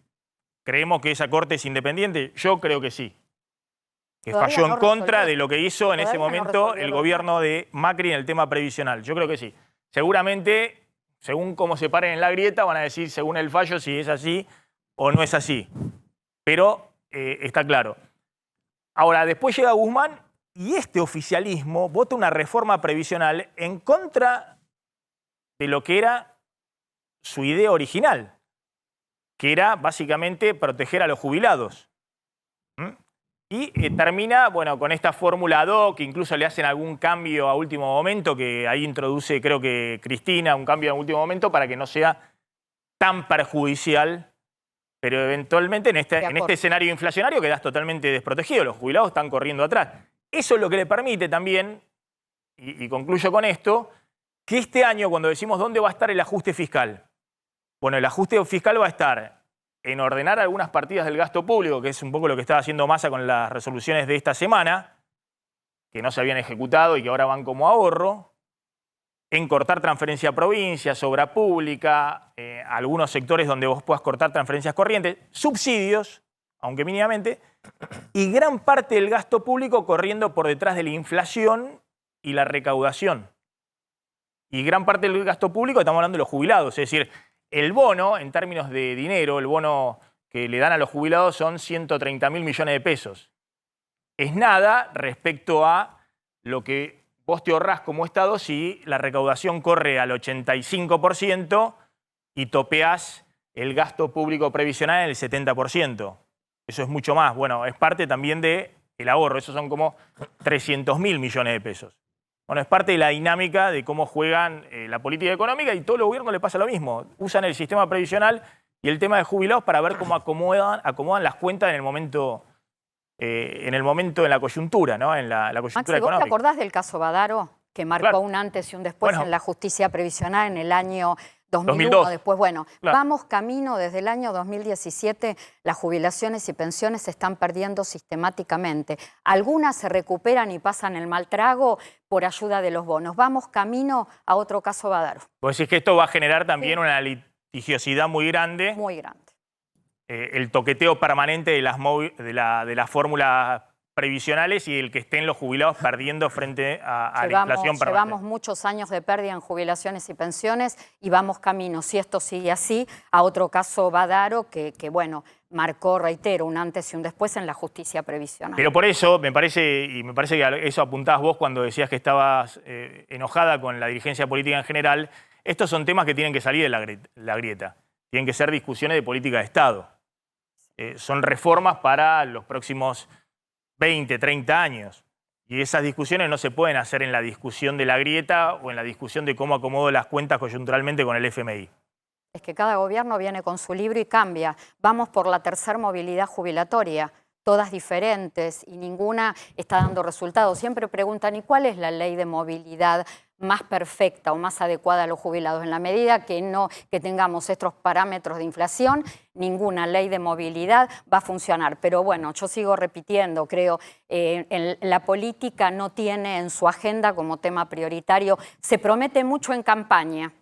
¿Creemos que esa Corte es independiente? Yo creo que sí. Que falló en contra de lo que hizo en ese momento el gobierno de Macri en el tema previsional. Yo creo que sí. Seguramente, según cómo se paren en la grieta, van a decir según el fallo si es así o no es así. Pero está claro. Ahora, después llega Guzmán y este oficialismo vota una reforma previsional en contra de lo que era su idea original, que era básicamente proteger a los jubilados. Y termina, bueno, con esta fórmula ad hoc, que incluso le hacen algún cambio a último momento, que ahí introduce, creo que Cristina, un cambio a último momento para que no sea tan perjudicial, pero eventualmente en este escenario inflacionario quedas totalmente desprotegido, los jubilados están corriendo atrás. Eso es lo que le permite también, y concluyo con esto, que este año cuando decimos dónde va a estar el ajuste fiscal, bueno, el ajuste fiscal va a estar en ordenar algunas partidas del gasto público, que es un poco lo que estaba haciendo Massa con las resoluciones de esta semana, que no se habían ejecutado y que ahora van como ahorro, en cortar transferencia a provincias, obra pública, algunos sectores donde vos puedas cortar transferencias corrientes, subsidios, aunque mínimamente, y gran parte del gasto público corriendo por detrás de la inflación y la recaudación. Y gran parte del gasto público estamos hablando de los jubilados, es decir, el bono, en términos de dinero, el bono que le dan a los jubilados son 130.000 millones de pesos. Es nada respecto a lo que vos te ahorrás como Estado si la recaudación corre al 85% y topeás el gasto público previsional en el 70%. Eso es mucho más. Bueno, es parte también del ahorro. Esos son como 300.000 millones de pesos. Bueno, es parte de la dinámica de cómo juegan la política económica y todo el gobierno le pasa lo mismo. Usan el sistema previsional y el tema de jubilados para ver cómo acomodan las cuentas en el momento, en la coyuntura, ¿no? En la coyuntura Maxi, ¿vos económica. te acordás del caso Badaro, que marcó un antes y un después en la justicia previsional en el año 2001? 2002. Después, bueno, vamos camino desde el año 2017, las jubilaciones y pensiones se están perdiendo sistemáticamente. Algunas se recuperan y pasan el mal trago por ayuda de los bonos. Vamos camino a otro caso Badaro. Vos decís que esto va a generar también una litigiosidad muy grande. Muy grande. El toqueteo permanente de las fórmulas previsionales y el que estén los jubilados perdiendo frente a la inflación permanente. Llevamos muchos años de pérdida en jubilaciones y pensiones y vamos camino, si esto sigue así, a otro caso Badaro que bueno, marcó, reitero, un antes y un después en la justicia previsional. Pero por eso, me parece que a eso apuntabas vos cuando decías que estabas enojada con la dirigencia política en general, estos son temas que tienen que salir de la grieta. Tienen que ser discusiones de política de Estado. Son reformas para los próximos 20, 30 años. Y esas discusiones no se pueden hacer en la discusión de la grieta o en la discusión de cómo acomodo las cuentas coyunturalmente con el FMI. Es que cada gobierno viene con su libro y cambia. Vamos por la tercera movilidad jubilatoria, todas diferentes y ninguna está dando resultados. Siempre preguntan, ¿y cuál es la ley de movilidad más perfecta o más adecuada a los jubilados? En la medida que tengamos estos parámetros de inflación, ninguna ley de movilidad va a funcionar. Pero bueno, yo sigo repitiendo, creo, la política no tiene en su agenda como tema prioritario, se promete mucho en campaña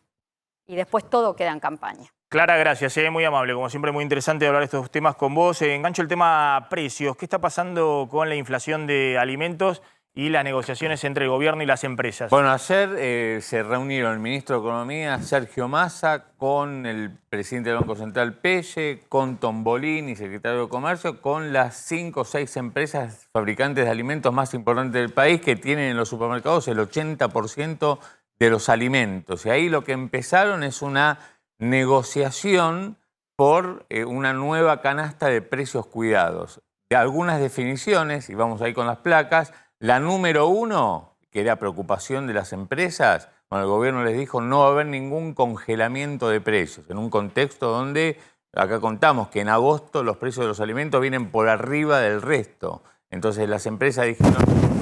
y después todo queda en campaña. Clara, gracias, muy amable, como siempre muy interesante hablar de estos temas con vos. Engancho el tema precios. ¿Qué está pasando con la inflación de alimentos y las negociaciones entre el gobierno y las empresas? Bueno, ayer se reunieron el ministro de Economía, Sergio Massa, con el presidente del Banco Central, Pelle, con Tombolini, secretario de Comercio, con las 5 o 6 empresas fabricantes de alimentos más importantes del país que tienen en los supermercados el 80% de los alimentos. Y ahí lo que empezaron es una negociación por una nueva canasta de precios cuidados. De algunas definiciones, y vamos ahí con las placas, la número 1, que era preocupación de las empresas, bueno, el gobierno les dijo no va a haber ningún congelamiento de precios, en un contexto donde, acá contamos que en agosto los precios de los alimentos vienen por arriba del resto. Entonces las empresas dijeron,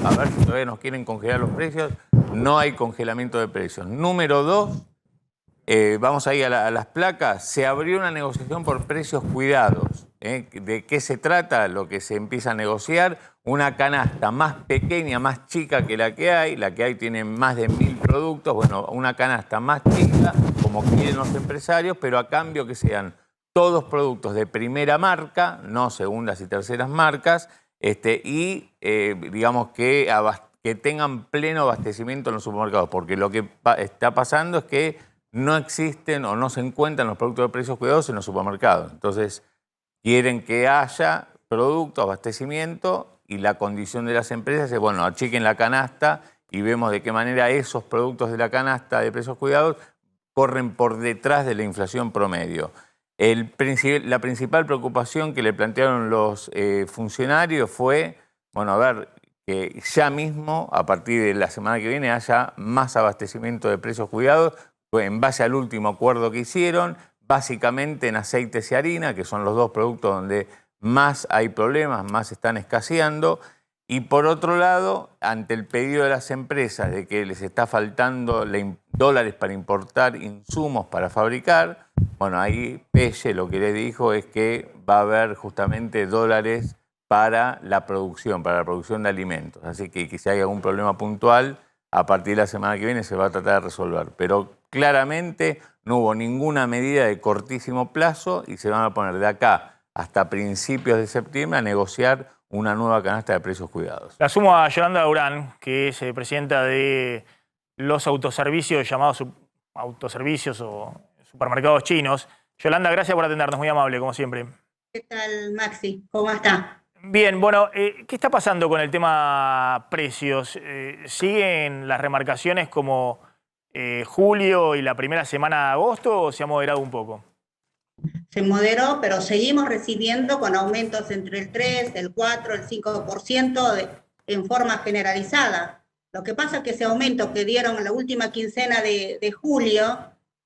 a ver si todavía nos quieren congelar los precios, no hay congelamiento de precios. Número 2, vamos ahí a las placas, se abrió una negociación por precios cuidados. ¿De qué se trata? Lo que se empieza a negociar, una canasta más pequeña, más chica que la que hay tiene más de 1000 productos, bueno, una canasta más chica, como quieren los empresarios, pero a cambio que sean todos productos de primera marca, no segundas y terceras marcas, y digamos que tengan pleno abastecimiento en los supermercados, porque lo que está pasando es que no existen o no se encuentran los productos de precios cuidados en los supermercados. Entonces, quieren que haya producto, abastecimiento, y la condición de las empresas es, bueno, achiquen la canasta y vemos de qué manera esos productos de la canasta de precios cuidados corren por detrás de la inflación promedio. La principal preocupación que le plantearon los funcionarios fue, bueno, a ver, que ya mismo, a partir de la semana que viene, haya más abastecimiento de precios cuidados, en base al último acuerdo que hicieron, básicamente en aceites y harina, que son los dos productos donde más hay problemas, más están escaseando. Y por otro lado, ante el pedido de las empresas de que les está faltando dólares para importar insumos para fabricar, bueno, ahí Pelle lo que le dijo es que va a haber justamente dólares para la producción de alimentos. Así que si hay algún problema puntual, a partir de la semana que viene se va a tratar de resolver. Pero claramente no hubo ninguna medida de cortísimo plazo y se van a poner de acá hasta principios de septiembre a negociar una nueva canasta de precios cuidados. La sumo a Yolanda Durán, que es presidenta de los autoservicios llamados autoservicios o supermercados chinos. Yolanda, gracias por atendernos, muy amable, como siempre. ¿Qué tal, Maxi? ¿Cómo está? Bien, bueno, ¿qué está pasando con el tema precios? ¿Siguen las remarcaciones como julio y la primera semana de agosto o se ha moderado un poco? Se moderó, pero seguimos recibiendo con aumentos entre el 3, el 4, el 5% en forma generalizada. Lo que pasa es que ese aumento que dieron en la última quincena de julio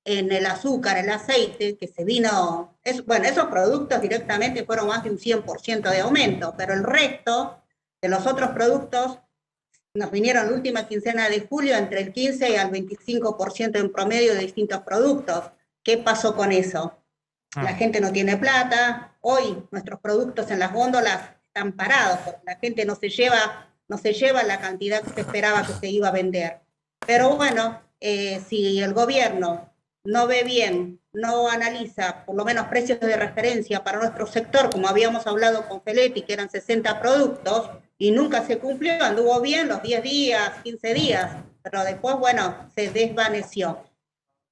en el azúcar, el aceite, que se vino, bueno, esos productos directamente fueron más de un 100% de aumento, pero el resto de los otros productos nos vinieron la última quincena de julio entre el 15 y al 25% en promedio de distintos productos. ¿Qué pasó con eso? La gente no tiene plata, hoy nuestros productos en las góndolas están parados, porque la gente no se lleva la cantidad que se esperaba que se iba a vender. Pero bueno, si el gobierno no ve bien, no analiza por lo menos precios de referencia para nuestro sector, como habíamos hablado con Feletti, que eran 60 productos, y nunca se cumplió, anduvo bien los 10 días, 15 días, pero después, bueno, se desvaneció.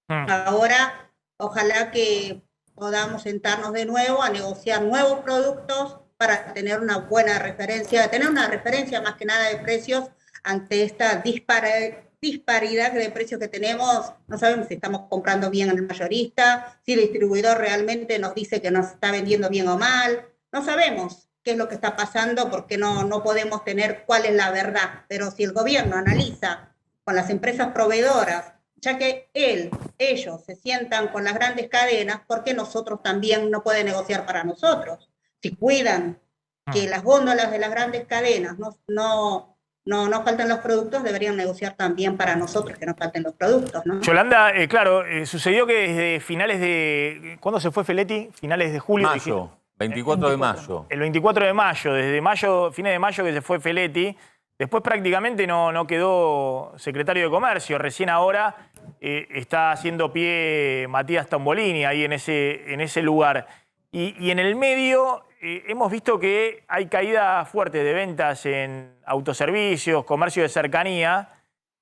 Ahora, ojalá que podamos sentarnos de nuevo a negociar nuevos productos para tener una buena referencia, tener una referencia más que nada de precios ante esta disparidad de precios que tenemos. No sabemos si estamos comprando bien al mayorista, si el distribuidor realmente nos dice que nos está vendiendo bien o mal. No sabemos qué es lo que está pasando porque no podemos tener cuál es la verdad. Pero si el gobierno analiza con las empresas proveedoras, ya que ellos se sientan con las grandes cadenas, ¿por qué nosotros también no pueden negociar para nosotros? Si cuidan que las góndolas de las grandes cadenas no faltan los productos, deberían negociar también para nosotros que no falten los productos, ¿no? Yolanda, claro, sucedió que desde finales de... ¿Cuándo se fue Feletti? Finales de julio. Mayo, 24 de mayo. El 24 de mayo, desde mayo, fines de mayo que se fue Feletti. Después prácticamente no quedó secretario de Comercio. Recién ahora está haciendo pie Matías Tombolini ahí en ese lugar. Y en el medio hemos visto que hay caída fuerte de ventas en autoservicios, comercio de cercanía.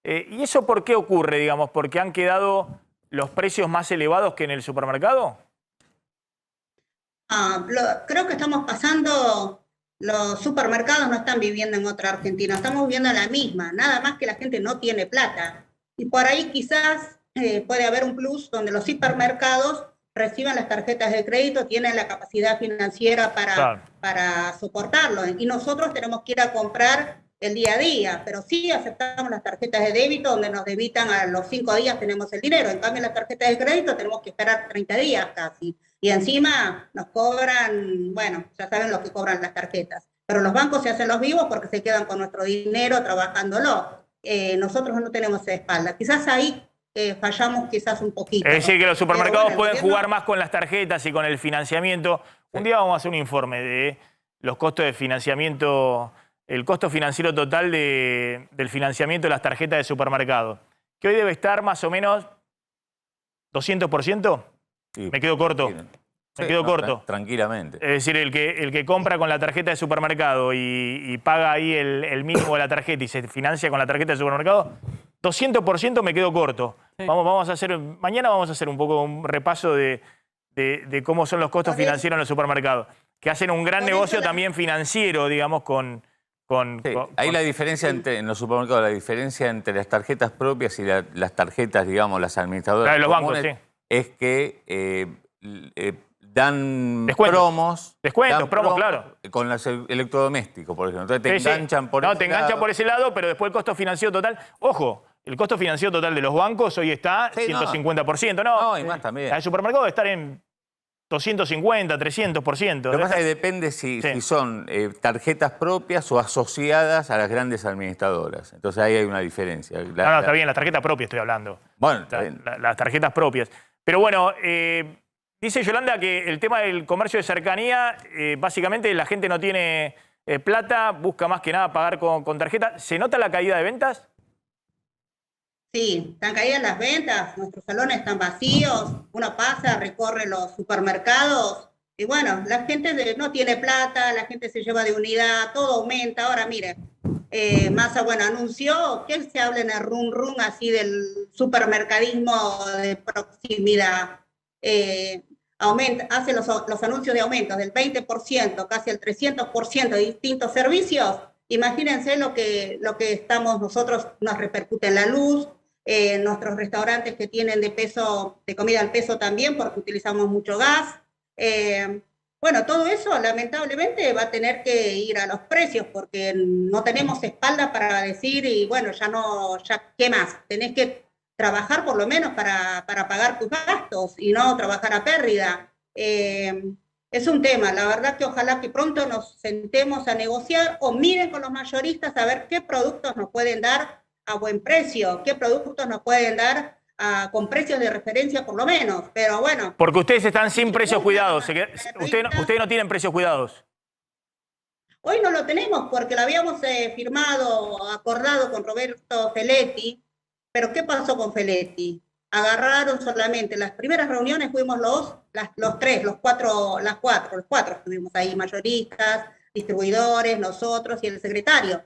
¿Y eso por qué ocurre, digamos? ¿Porque han quedado los precios más elevados que en el supermercado? Creo que estamos pasando... Los supermercados no están viviendo en otra Argentina, estamos viviendo en la misma, nada más que la gente no tiene plata. Y por ahí quizás puede haber un plus donde los hipermercados reciban las tarjetas de crédito, tienen la capacidad financiera para soportarlo. Y nosotros tenemos que ir a comprar el día a día, pero sí aceptamos las tarjetas de débito donde nos debitan a los 5 días tenemos el dinero. En cambio, las tarjetas de crédito tenemos que esperar 30 días casi. Y encima nos cobran, bueno, ya saben lo que cobran las tarjetas. Pero los bancos se hacen los vivos porque se quedan con nuestro dinero trabajándolo. Nosotros no tenemos esa espalda. Quizás ahí fallamos quizás un poquito. Es decir, que los supermercados bueno, pueden jugar más con las tarjetas y con el financiamiento. Un día vamos a hacer un informe de los costos de financiamiento, el costo financiero total del financiamiento de las tarjetas de supermercado, que hoy debe estar más o menos 200%. Sí, Me quedo corto. Me quedo corto. Tranquilamente. Es decir, el que compra con la tarjeta de supermercado y paga ahí el mínimo de la tarjeta y se financia con la tarjeta de supermercado, 200% me quedo corto. Sí. Mañana vamos a hacer un poco un repaso de cómo son los costos financieros en los supermercados, que hacen un gran negocio también financiero, digamos, Ahí la diferencia en los supermercados, la diferencia entre las tarjetas propias y las tarjetas, digamos, las administradoras de los bancos, sí, es que dan promos. Descuentos, promos, claro. Con los electrodomésticos, por ejemplo. Entonces te enganchan por ese lado. No, te enganchan por ese lado, pero después el costo financiero total... Ojo, el costo financiero total de los bancos hoy está 150%. No, y más también. El supermercado debe estar en 250, 300%. Lo que pasa es que depende si son tarjetas propias o asociadas a las grandes administradoras. Entonces ahí hay una diferencia. Está bien, las tarjetas propias estoy hablando. Bueno, está bien. Las tarjetas propias. Pero bueno... dice Yolanda que el tema del comercio de cercanía, básicamente la gente no tiene plata, busca más que nada pagar con tarjeta. ¿Se nota la caída de ventas? Sí, están caídas las ventas, nuestros salones están vacíos, uno pasa, recorre los supermercados y bueno, la gente no tiene plata, la gente se lleva de unidad, todo aumenta. Ahora mire, Massa, bueno, anunció que se habla en el run así del supermercadismo de proximidad. Hace los anuncios de aumentos del 20%, casi el 300% de distintos servicios. Imagínense lo que estamos nosotros, nos repercute en la luz, nuestros restaurantes que tienen de comida al peso también, porque utilizamos mucho gas. Bueno, todo eso lamentablemente va a tener que ir a los precios, porque no tenemos espalda para decir, y bueno, ¿qué más? Tenés que trabajar por lo menos para pagar tus gastos y no trabajar a pérdida. Es un tema, la verdad que ojalá que pronto nos sentemos a negociar o miren con los mayoristas a ver qué productos nos pueden dar a buen precio, qué productos nos pueden dar con precios de referencia por lo menos, pero bueno. Porque ustedes están sin precios cuidados, ustedes no tienen precios cuidados. Hoy no lo tenemos porque lo habíamos acordado con Roberto Feletti. Pero ¿qué pasó con Feletti? Agarraron solamente, las primeras reuniones fuimos los cuatro estuvimos ahí, mayoristas, distribuidores, nosotros y el secretario.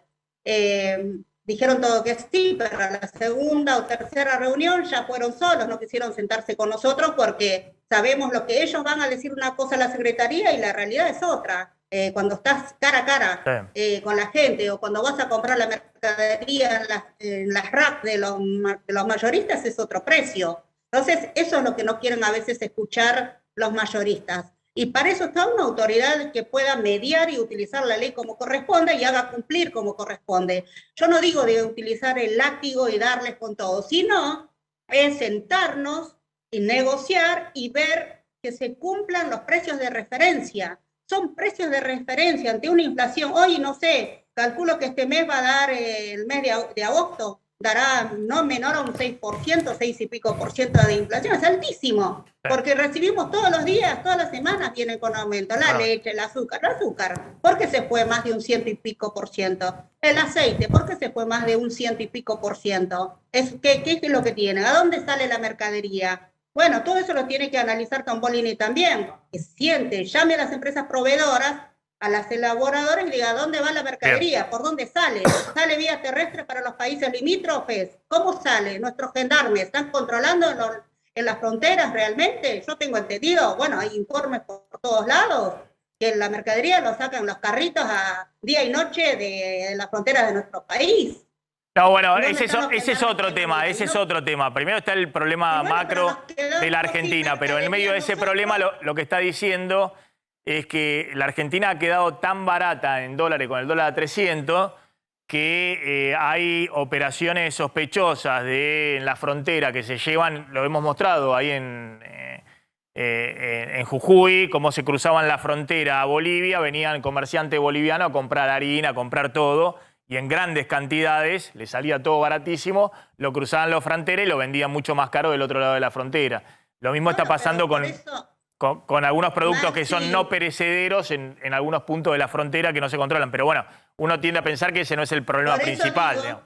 Dijeron todo que sí, pero a la segunda o tercera reunión ya fueron solos, no quisieron sentarse con nosotros porque sabemos lo que ellos van a decir una cosa a la secretaría y la realidad es otra. Cuando estás cara a cara con la gente o cuando vas a comprar la mercadería en las racks de los mayoristas es otro precio. Entonces, eso es lo que no quieren a veces escuchar los mayoristas. Y para eso está una autoridad que pueda mediar y utilizar la ley como corresponde y haga cumplir como corresponde. Yo no digo de utilizar el látigo y darles con todo, sino es sentarnos y negociar y ver que se cumplan los precios de referencia. Son precios de referencia ante una inflación. Hoy, no sé, calculo que este mes va a dar, el mes de agosto, dará no menor a un 6%, 6 y pico por ciento de inflación. Es altísimo, porque recibimos todos los días, todas las semanas vienen con aumento. La leche, el azúcar, ¿por qué se fue más de un 100 y pico por ciento? El aceite, ¿por qué se fue más de un 100 y pico por ciento? ¿Qué es lo que tiene? ¿A dónde sale la mercadería? Bueno, todo eso lo tiene que analizar Tombolini también, que llame a las empresas proveedoras, a las elaboradoras y diga, ¿dónde va la mercadería? ¿Por dónde sale? ¿Sale vía terrestre para los países limítrofes? ¿Cómo sale? ¿Nuestros gendarmes están controlando en las fronteras realmente? Yo tengo entendido, bueno, hay informes por todos lados, que la mercadería lo sacan los carritos a día y noche de las fronteras de nuestro país. No, bueno, ese es otro tema, Primero está el problema macro de la Argentina, pero en medio de ese problema lo que está diciendo es que la Argentina ha quedado tan barata en dólares con el dólar a 300 que hay operaciones sospechosas en la frontera que se llevan, lo hemos mostrado ahí en Jujuy, cómo se cruzaban la frontera a Bolivia, venían comerciantes bolivianos a comprar harina, a comprar todo. y en grandes cantidades, le salía todo baratísimo, lo cruzaban la frontera y lo vendían mucho más caro del otro lado de la frontera. Lo mismo está pasando con algunos productos que son no perecederos en algunos puntos de la frontera que no se controlan. Pero bueno, uno tiende a pensar que ese no es el problema principal.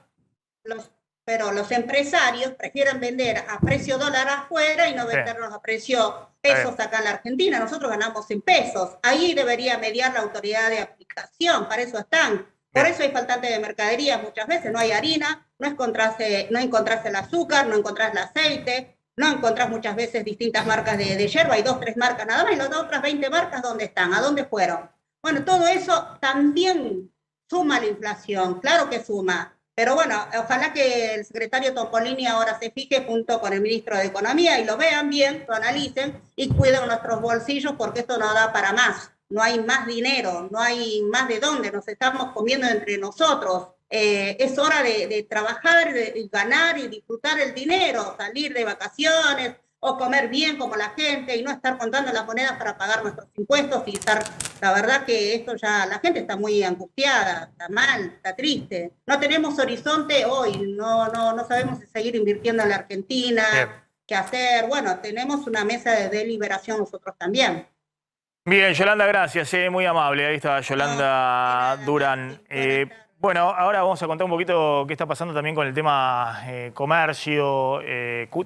Pero los empresarios prefieren vender a precio dólar afuera y no vendernos a precio pesos acá en la Argentina. Nosotros ganamos en pesos. Ahí debería mediar la autoridad de aplicación, para eso están. Por eso hay faltante de mercaderías muchas veces. No hay harina, no encontrás el azúcar, no encontrás el aceite, no encontrás muchas veces distintas marcas de yerba. Hay 2, 3 marcas nada más, y las otras 20 marcas, ¿dónde están? ¿A dónde fueron? Bueno, todo eso también suma la inflación, claro que suma. Pero bueno, ojalá que el secretario Tombolini ahora se fije junto con el ministro de Economía y lo vean bien, lo analicen y cuiden nuestros bolsillos, porque esto no da para más. No hay más dinero, no hay más de dónde, nos estamos comiendo entre nosotros. Es hora de trabajar, de ganar y disfrutar el dinero, salir de vacaciones o comer bien como la gente y no estar contando las monedas para pagar nuestros impuestos y estar... La verdad que esto ya, la gente está muy angustiada, está mal, está triste. No tenemos horizonte hoy, no sabemos si seguir invirtiendo en la Argentina, qué hacer. Bueno, tenemos una mesa de deliberación nosotros también. Bien, Yolanda, gracias, muy amable. Ahí está Yolanda Durán. Bueno, ahora vamos a contar un poquito qué está pasando también con el tema comercio,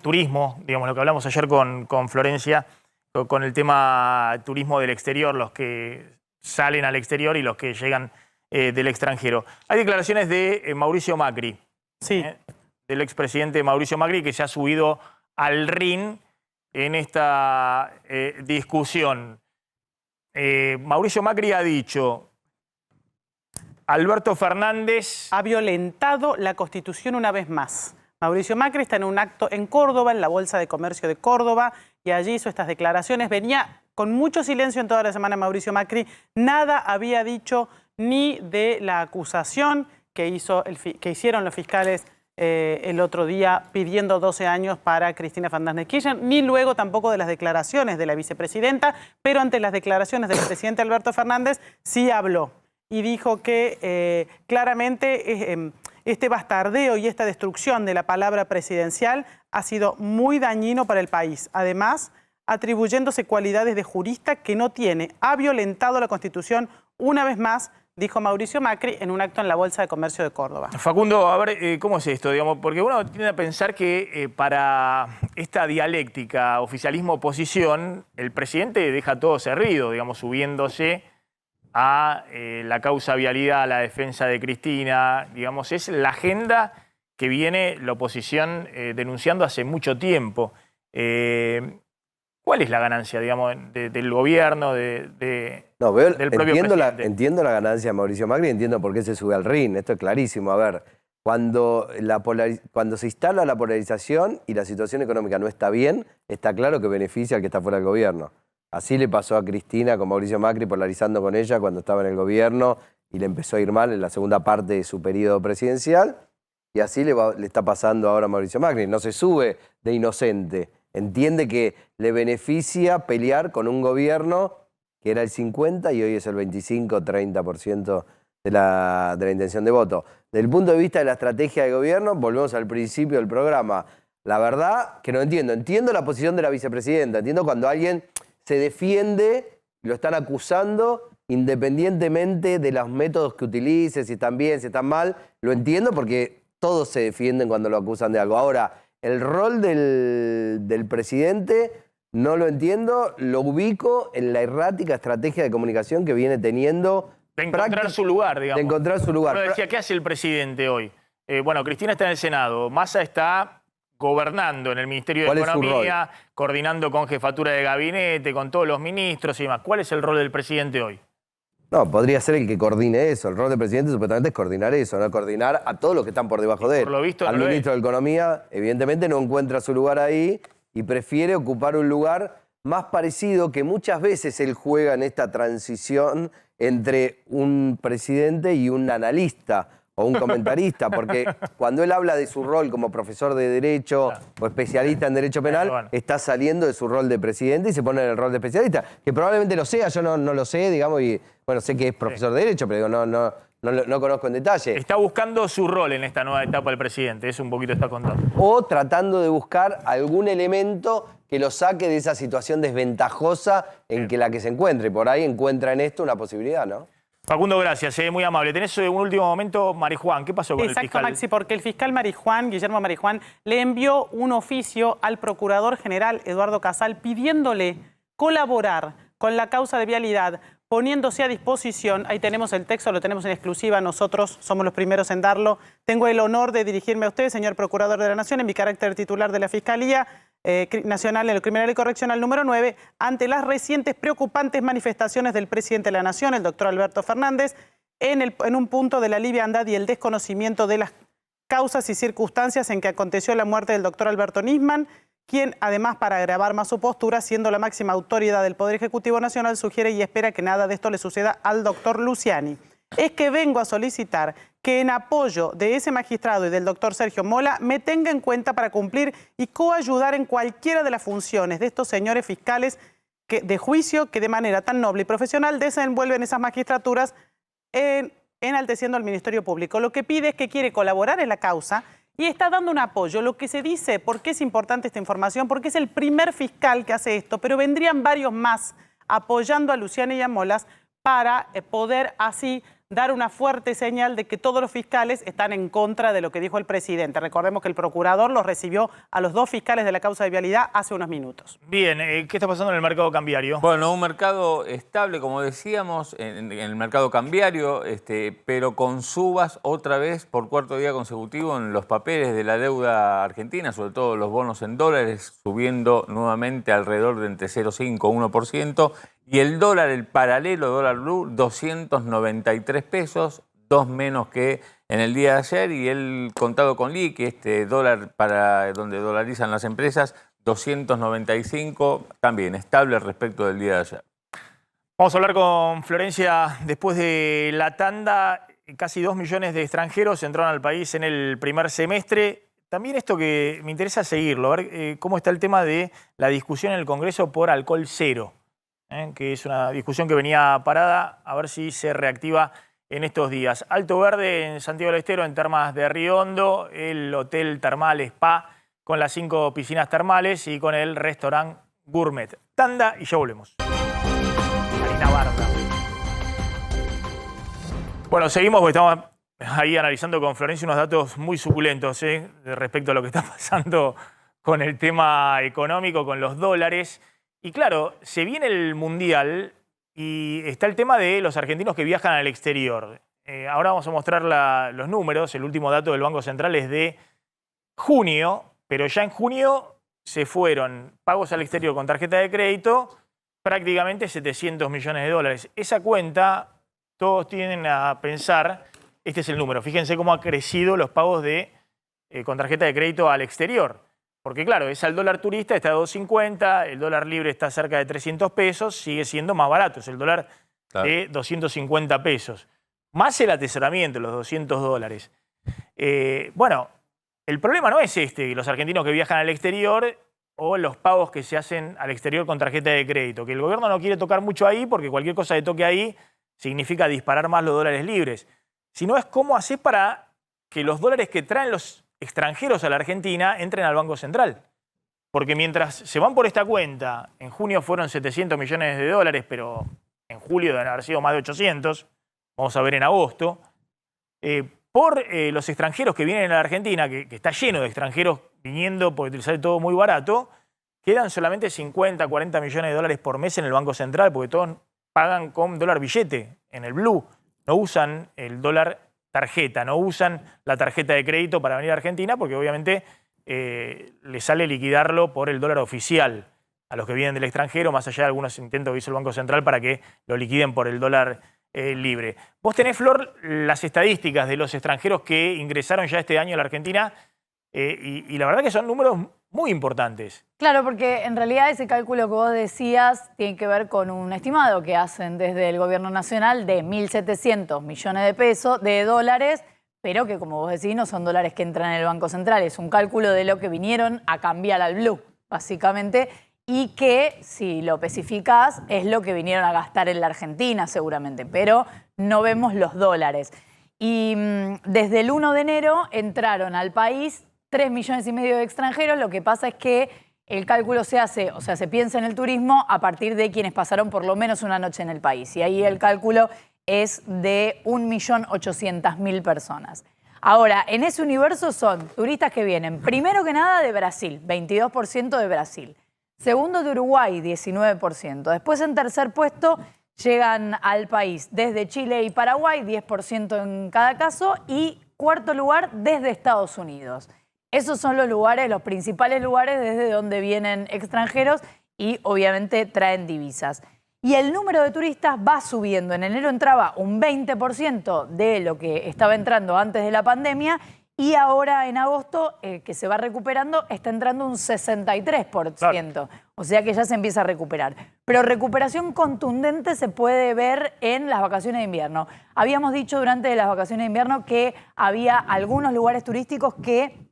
turismo, digamos, lo que hablamos ayer con Florencia, con el tema turismo del exterior, los que salen al exterior y los que llegan del extranjero. Hay declaraciones de Mauricio Macri, del expresidente Mauricio Macri, que se ha subido al ring en esta discusión. Mauricio Macri ha dicho: Alberto Fernández ha violentado la Constitución una vez más. Mauricio Macri está en un acto en Córdoba, en la Bolsa de Comercio de Córdoba, y allí hizo estas declaraciones. Venía con mucho silencio en toda la semana Mauricio Macri. Nada había dicho ni de la acusación que hicieron los fiscales el otro día pidiendo 12 años para Cristina Fernández de Kirchner, ni luego tampoco de las declaraciones de la vicepresidenta, pero ante las declaraciones del presidente Alberto Fernández sí habló. Y dijo que claramente este bastardeo y esta destrucción de la palabra presidencial ha sido muy dañino para el país. Además, atribuyéndose cualidades de jurista que no tiene. Ha violentado la Constitución una vez más, dijo Mauricio Macri en un acto en la Bolsa de Comercio de Córdoba. Facundo, a ver, ¿cómo es esto? Digamos, porque uno tiende a pensar que para esta dialéctica oficialismo-oposición, el presidente deja todo servido, digamos, subiéndose a la causa vialidad, a la defensa de Cristina, digamos, es la agenda que viene la oposición denunciando hace mucho tiempo. ¿Cuál es la ganancia, digamos, del gobierno, del propio presidente? Entiendo la ganancia de Mauricio Macri, entiendo por qué se sube al ring, esto es clarísimo. A ver, cuando se instala la polarización y la situación económica no está bien, está claro que beneficia al que está fuera del gobierno. Así le pasó a Cristina con Mauricio Macri, polarizando con ella cuando estaba en el gobierno y le empezó a ir mal en la segunda parte de su periodo presidencial. Y así le está pasando ahora a Mauricio Macri. No se sube de inocente. Entiende que le beneficia pelear con un gobierno que era el 50% y hoy es el 25-30% de la intención de voto. Desde el punto de vista de la estrategia de gobierno, volvemos al principio del programa. La verdad que no entiendo. Entiendo la posición de la vicepresidenta. Entiendo cuando alguien se defiende, lo están acusando, independientemente de los métodos que utilice, si están bien, si están mal, lo entiendo porque todos se defienden cuando lo acusan de algo. Ahora, el rol del presidente no lo entiendo, lo ubico en la errática estrategia de comunicación que viene teniendo. De encontrar su lugar, digamos. De encontrar su lugar. Uno decía, ¿qué hace el presidente hoy? Bueno, Cristina está en el Senado, Massa está gobernando en el Ministerio de Economía, coordinando con jefatura de gabinete, con todos los ministros y demás. ¿Cuál es el rol del presidente hoy? No, podría ser el que coordine eso. El rol del presidente supuestamente es coordinar eso, no coordinar a todos los que están por debajo de él. Por lo visto, al ministro de Economía, evidentemente, no encuentra su lugar ahí y prefiere ocupar un lugar más parecido que muchas veces él juega en esta transición entre un presidente y un analista o un comentarista, porque cuando él habla de su rol como profesor de Derecho o especialista en Derecho Penal, está saliendo de su rol de presidente y se pone en el rol de especialista, que probablemente lo sea, yo no lo sé, digamos, y bueno, sé que es profesor de Derecho, pero digo, no no conozco en detalle. Está buscando su rol en esta nueva etapa del presidente, eso un poquito está contando. O tratando de buscar algún elemento que lo saque de esa situación desventajosa en la que se encuentre. Y por ahí encuentra en esto una posibilidad, ¿no? Facundo, gracias, muy amable. Tenés un último momento, Marijuán. ¿Qué pasó con el fiscal? Exacto, Maxi, porque el fiscal Marijuán, Guillermo Marijuán, le envió un oficio al procurador general Eduardo Casal pidiéndole colaborar con la causa de vialidad, poniéndose a disposición. Ahí tenemos el texto, lo tenemos en exclusiva, nosotros somos los primeros en darlo. Tengo el honor de dirigirme a usted, señor Procurador de la Nación, en mi carácter titular de la Fiscalía Nacional en lo Criminal y Correccional número 9, ante las recientes preocupantes manifestaciones del presidente de la Nación, el doctor Alberto Fernández, en un punto de la liviandad y el desconocimiento de las causas y circunstancias en que aconteció la muerte del doctor Alberto Nisman, quien, además, para agravar más su postura, siendo la máxima autoridad del Poder Ejecutivo Nacional, sugiere y espera que nada de esto le suceda al doctor Luciani. Es que vengo a solicitar que en apoyo de ese magistrado y del doctor Sergio Mola me tenga en cuenta para cumplir y coayudar en cualquiera de las funciones de estos señores fiscales de juicio que de manera tan noble y profesional desenvuelven esas magistraturas enalteciendo al Ministerio Público. Lo que pide es que quiere colaborar en la causa y está dando un apoyo. Lo que se dice, ¿por qué es importante esta información? Porque es el primer fiscal que hace esto, pero vendrían varios más apoyando a Luciani y a Molas para poder así dar una fuerte señal de que todos los fiscales están en contra de lo que dijo el presidente. Recordemos que el procurador los recibió a los dos fiscales de la causa de vialidad hace unos minutos. Bien, ¿qué está pasando en el mercado cambiario? Bueno, un mercado estable, como decíamos, en el mercado cambiario, pero con subas otra vez por cuarto día consecutivo en los papeles de la deuda argentina, sobre todo los bonos en dólares, subiendo nuevamente alrededor de entre 0,5 y 1%. Y el dólar, el paralelo dólar blue, 293 pesos, 2 menos que en el día de ayer. Y el contado con liqui, dólar para donde dolarizan las empresas, 295, también estable respecto del día de ayer. Vamos a hablar con Florencia después de la tanda. Casi 2 millones de extranjeros entraron al país en el primer semestre. También esto que me interesa seguirlo, a ver cómo está el tema de la discusión en el Congreso por alcohol cero. Que es una discusión que venía parada, a ver si se reactiva en estos días. Alto Verde en Santiago del Estero, en Termas de Río Hondo, el Hotel Termal Spa con las 5 piscinas termales y con el restaurante gourmet. Tanda y ya volvemos. Marina Barda. Bueno, seguimos porque estamos ahí analizando con Florencia unos datos muy suculentos respecto a lo que está pasando con el tema económico, con los dólares. Y claro, se viene el Mundial y está el tema de los argentinos que viajan al exterior. Ahora vamos a mostrar los números. El último dato del Banco Central es de junio, pero ya en junio se fueron pagos al exterior con tarjeta de crédito prácticamente 700 millones de dólares. Esa cuenta, todos tienden a pensar, este es el número. Fíjense cómo ha crecido los pagos con tarjeta de crédito al exterior. Porque claro, es al dólar turista, está a 2.50, el dólar libre está cerca de 300 pesos, sigue siendo más barato, es el dólar de 250 pesos. Más el atesoramiento, los 200 dólares. Bueno, el problema no es los argentinos que viajan al exterior o los pagos que se hacen al exterior con tarjeta de crédito, que el gobierno no quiere tocar mucho ahí porque cualquier cosa que toque ahí significa disparar más los dólares libres. Sino es cómo hacer para que los dólares que traen los extranjeros a la Argentina entren al Banco Central. Porque mientras se van por esta cuenta, en junio fueron 700 millones de dólares, pero en julio deben haber sido más de 800, vamos a ver en agosto, por los extranjeros que vienen a la Argentina, que está lleno de extranjeros viniendo porque les sale todo muy barato, quedan solamente 50, 40 millones de dólares por mes en el Banco Central, porque todos pagan con dólar billete en el blue, no usan el dólar tarjeta, no usan la tarjeta de crédito para venir a Argentina porque obviamente les sale liquidarlo por el dólar oficial a los que vienen del extranjero, más allá de algunos intentos que hizo el Banco Central para que lo liquiden por el dólar libre. Vos tenés, Flor, las estadísticas de los extranjeros que ingresaron ya este año a la Argentina y la verdad que son números muy importantes. Claro, porque en realidad ese cálculo que vos decías tiene que ver con un estimado que hacen desde el Gobierno Nacional de 1.700 millones de pesos, de dólares, pero que como vos decís no son dólares que entran en el Banco Central, es un cálculo de lo que vinieron a cambiar al blue, básicamente, y que, si lo especificás, es lo que vinieron a gastar en la Argentina seguramente, pero no vemos los dólares. Y desde el 1 de enero entraron al país 3,5 millones de extranjeros. Lo que pasa es que el cálculo se hace, o sea, se piensa en el turismo a partir de quienes pasaron por lo menos una noche en el país. Y ahí el cálculo es de 1.800.000 personas. Ahora, en ese universo son turistas que vienen, primero que nada, de Brasil, 22% de Brasil. Segundo, de Uruguay, 19%. Después, en tercer puesto, llegan al país desde Chile y Paraguay, 10% en cada caso. Y cuarto lugar, desde Estados Unidos. Esos son los lugares, los principales lugares desde donde vienen extranjeros y obviamente traen divisas. Y el número de turistas va subiendo. En enero entraba un 20% de lo que estaba entrando antes de la pandemia y ahora en agosto, que se va recuperando, está entrando un 63%. Claro. O sea que ya se empieza a recuperar. Pero recuperación contundente se puede ver en las vacaciones de invierno. Habíamos dicho durante las vacaciones de invierno que había algunos lugares turísticos que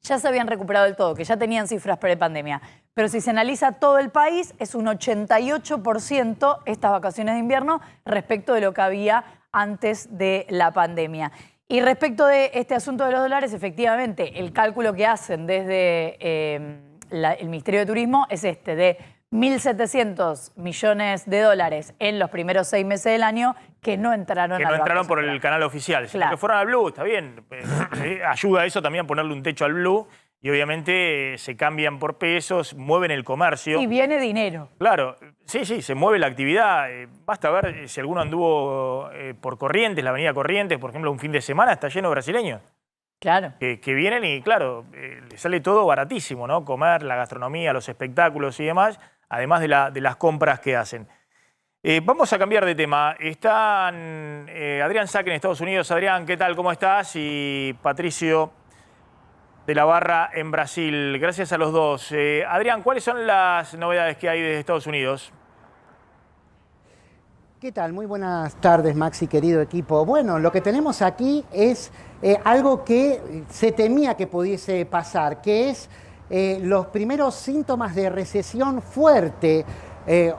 ya se habían recuperado del todo, que ya tenían cifras pre-pandemia. Pero si se analiza todo el país, es un 88% estas vacaciones de invierno respecto de lo que había antes de la pandemia. Y respecto de este asunto de los dólares, efectivamente, el cálculo que hacen desde el Ministerio de Turismo es este, de 1.700 millones de dólares en los primeros 6 meses del año que no entraron que no entraron por el canal oficial, sino que fueron al Blue, está bien. Ayuda eso también a ponerle un techo al Blue y obviamente se cambian por pesos, mueven el comercio. Y viene dinero. Claro, sí, se mueve la actividad. Basta ver si alguno anduvo por Corrientes, la avenida Corrientes, por ejemplo, un fin de semana está lleno de brasileños. Claro. Que vienen y, claro, les sale todo baratísimo, ¿no? Comer, la gastronomía, los espectáculos y demás, además de las compras que hacen. Vamos a cambiar de tema. Están Adrián Saque en Estados Unidos. Adrián, ¿qué tal? ¿Cómo estás? Y Patricio de la Barra en Brasil. Gracias a los dos. Adrián, ¿cuáles son las novedades que hay desde Estados Unidos? ¿Qué tal? Muy buenas tardes, Maxi, querido equipo. Bueno, lo que tenemos aquí es algo que se temía que pudiese pasar, que es los primeros síntomas de recesión fuerte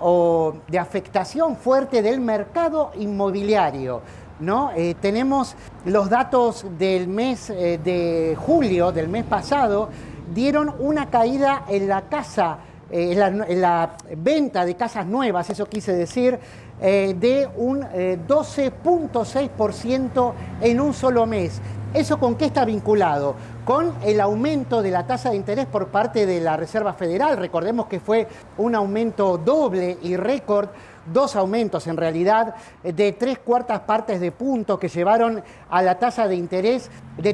o de afectación fuerte del mercado inmobiliario, ¿no? Tenemos los datos del mes de julio, del mes pasado, dieron una caída en la casa, en la venta de casas nuevas, eso quise decir, de un 12.6% en un solo mes. ¿Eso con qué está vinculado? Con el aumento de la tasa de interés por parte de la Reserva Federal. Recordemos que fue un aumento doble y récord, 2 aumentos en realidad, de 3/4 partes de punto que llevaron a la tasa de interés de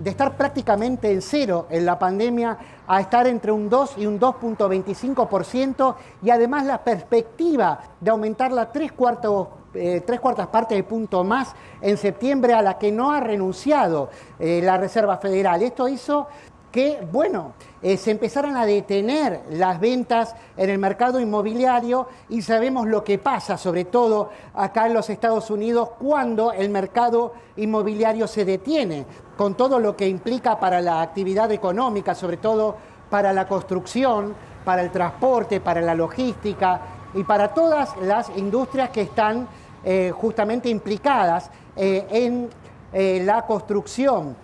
estar prácticamente en cero en la pandemia a estar entre un 2 y un 2.25%, y además la perspectiva de aumentarla 3/4 partes de punto más en septiembre, a la que no ha renunciado la Reserva Federal. Esto hizo que, bueno, se empezaran a detener las ventas en el mercado inmobiliario, y sabemos lo que pasa, sobre todo acá en los Estados Unidos, cuando el mercado inmobiliario se detiene, con todo lo que implica para la actividad económica, sobre todo para la construcción, para el transporte, para la logística y para todas las industrias que están justamente implicadas en la construcción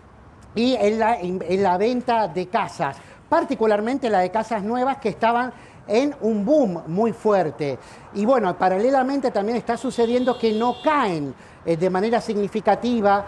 y en la venta de casas, particularmente la de casas nuevas, que estaban en un boom muy fuerte. Y bueno, paralelamente también está sucediendo que no caen de manera significativa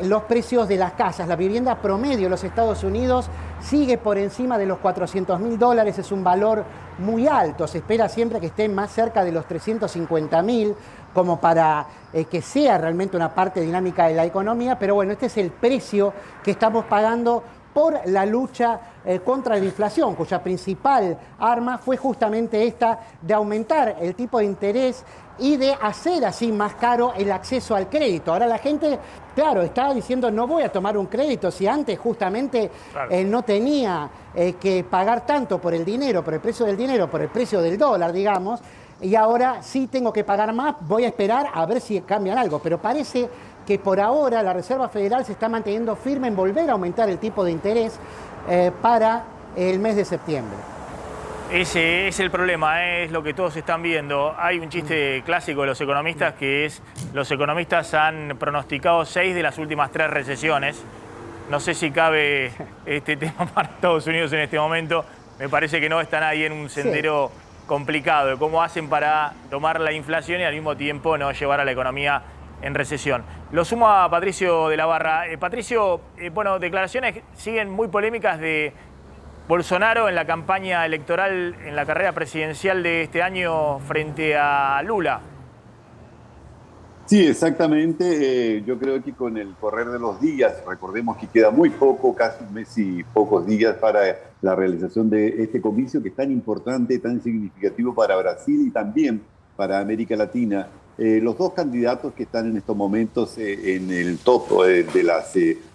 los precios de las casas. La vivienda promedio en los Estados Unidos sigue por encima de los $400.000, es un valor muy alto. Se espera siempre que esté más cerca de los $350.000, como para que sea realmente una parte dinámica de la economía, pero bueno, este es el precio que estamos pagando por la lucha contra la inflación, cuya principal arma fue justamente esta de aumentar el tipo de interés y de hacer así más caro el acceso al crédito. Ahora la gente, claro, está diciendo no voy a tomar un crédito si antes justamente no tenía que pagar tanto por el dinero, por el precio del dinero, por el precio del dólar, digamos, y ahora sí tengo que pagar más, voy a esperar a ver si cambian algo. Pero parece que por ahora la Reserva Federal se está manteniendo firme en volver a aumentar el tipo de interés para el mes de septiembre. Ese es el problema, es lo que todos están viendo. Hay un chiste clásico de los economistas que es: los economistas han pronosticado 6 de las últimas 3 recesiones. No sé si cabe este tema para Estados Unidos en este momento. Me parece que no están ahí en un sendero complicado de cómo hacen para tomar la inflación y al mismo tiempo no llevar a la economía en recesión. Lo sumo a Patricio de la Barra. Patricio, bueno, declaraciones siguen muy polémicas de Bolsonaro en la campaña electoral, en la carrera presidencial de este año frente a Lula. Sí, exactamente. Yo creo que con el correr de los días, recordemos que queda muy poco, casi un mes y pocos días para la realización de este comicio que es tan importante, tan significativo para Brasil y también para América Latina. Los dos candidatos que están en estos momentos en el top de las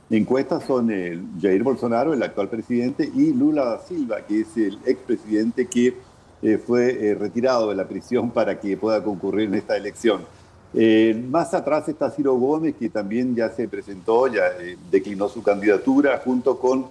encuestas son Jair Bolsonaro, el actual presidente, y Lula da Silva, que es el expresidente que fue retirado de la prisión para que pueda concurrir en esta elección. Más atrás está Ciro Gómez, que también ya se presentó, ya declinó su candidatura, junto con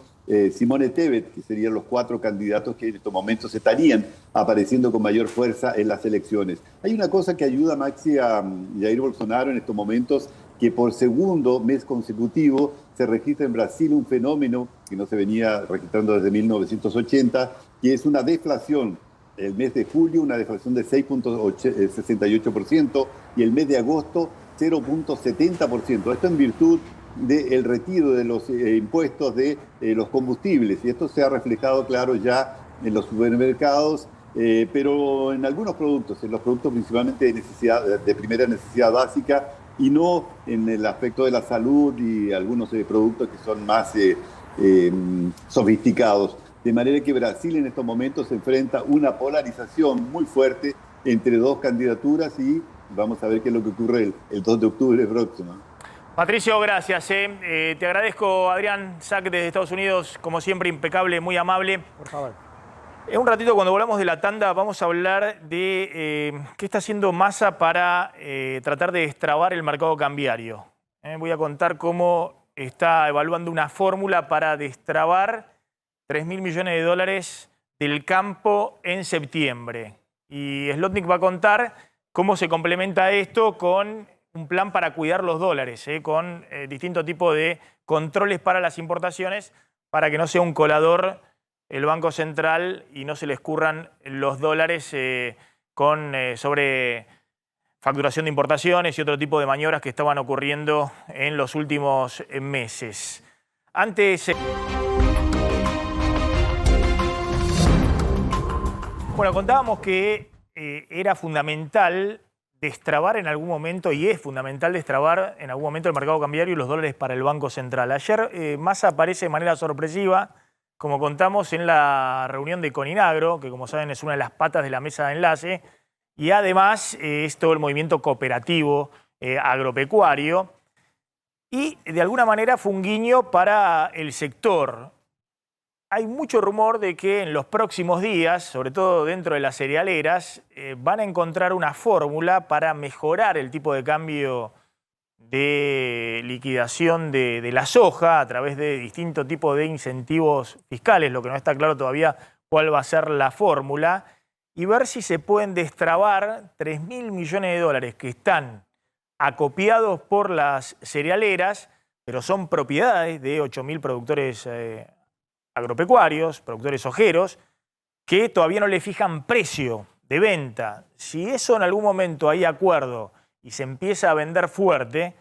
Simone Tebet, que serían los 4 candidatos que en estos momentos estarían apareciendo con mayor fuerza en las elecciones. Hay una cosa que ayuda, Maxi, a Jair Bolsonaro en estos momentos, que por segundo mes consecutivo se registra en Brasil un fenómeno que no se venía registrando desde 1980, que es una deflación. El mes de julio una deflación de 6.68% y el mes de agosto 0.70%. Esto en virtud del retiro de los impuestos de los combustibles. Y esto se ha reflejado, claro, ya en los supermercados, pero en algunos productos, en los productos principalmente de primera necesidad básica, y no en el aspecto de la salud y algunos productos que son más sofisticados. De manera que Brasil en estos momentos se enfrenta a una polarización muy fuerte entre dos candidaturas y vamos a ver qué es lo que ocurre el 2 de octubre próximo. Patricio, gracias. Te agradezco, Adrián Sack desde Estados Unidos, como siempre, impecable, muy amable. Por favor. En un ratito, cuando volvamos de la tanda, vamos a hablar de qué está haciendo Massa para tratar de destrabar el mercado cambiario. Voy a contar cómo está evaluando una fórmula para destrabar 3.000 millones de dólares del campo en septiembre. Y Slotnick va a contar cómo se complementa esto con un plan para cuidar los dólares, con distintos tipos de controles para las importaciones, para que no sea un colador el Banco Central y no se le escurran los dólares con sobre facturación de importaciones y otro tipo de maniobras que estaban ocurriendo en los últimos meses. Antes... Bueno, contábamos que era fundamental destrabar en algún momento, y es fundamental destrabar en algún momento el mercado cambiario y los dólares para el Banco Central. Ayer Massa aparece de manera sorpresiva, como contamos, en la reunión de Coninagro, que como saben es una de las patas de la mesa de enlace, y además es todo el movimiento cooperativo agropecuario, y de alguna manera fue un guiño para el sector. Hay mucho rumor de que en los próximos días, sobre todo dentro de las cerealeras, van a encontrar una fórmula para mejorar el tipo de cambio de liquidación de la soja a través de distintos tipos de incentivos fiscales, lo que no está claro todavía cuál va a ser la fórmula, y ver si se pueden destrabar 3.000 millones de dólares que están acopiados por las cerealeras, pero son propiedades de 8.000 productores agropecuarios, productores sojeros, que todavía no le fijan precio de venta. Si eso en algún momento hay acuerdo y se empieza a vender fuerte,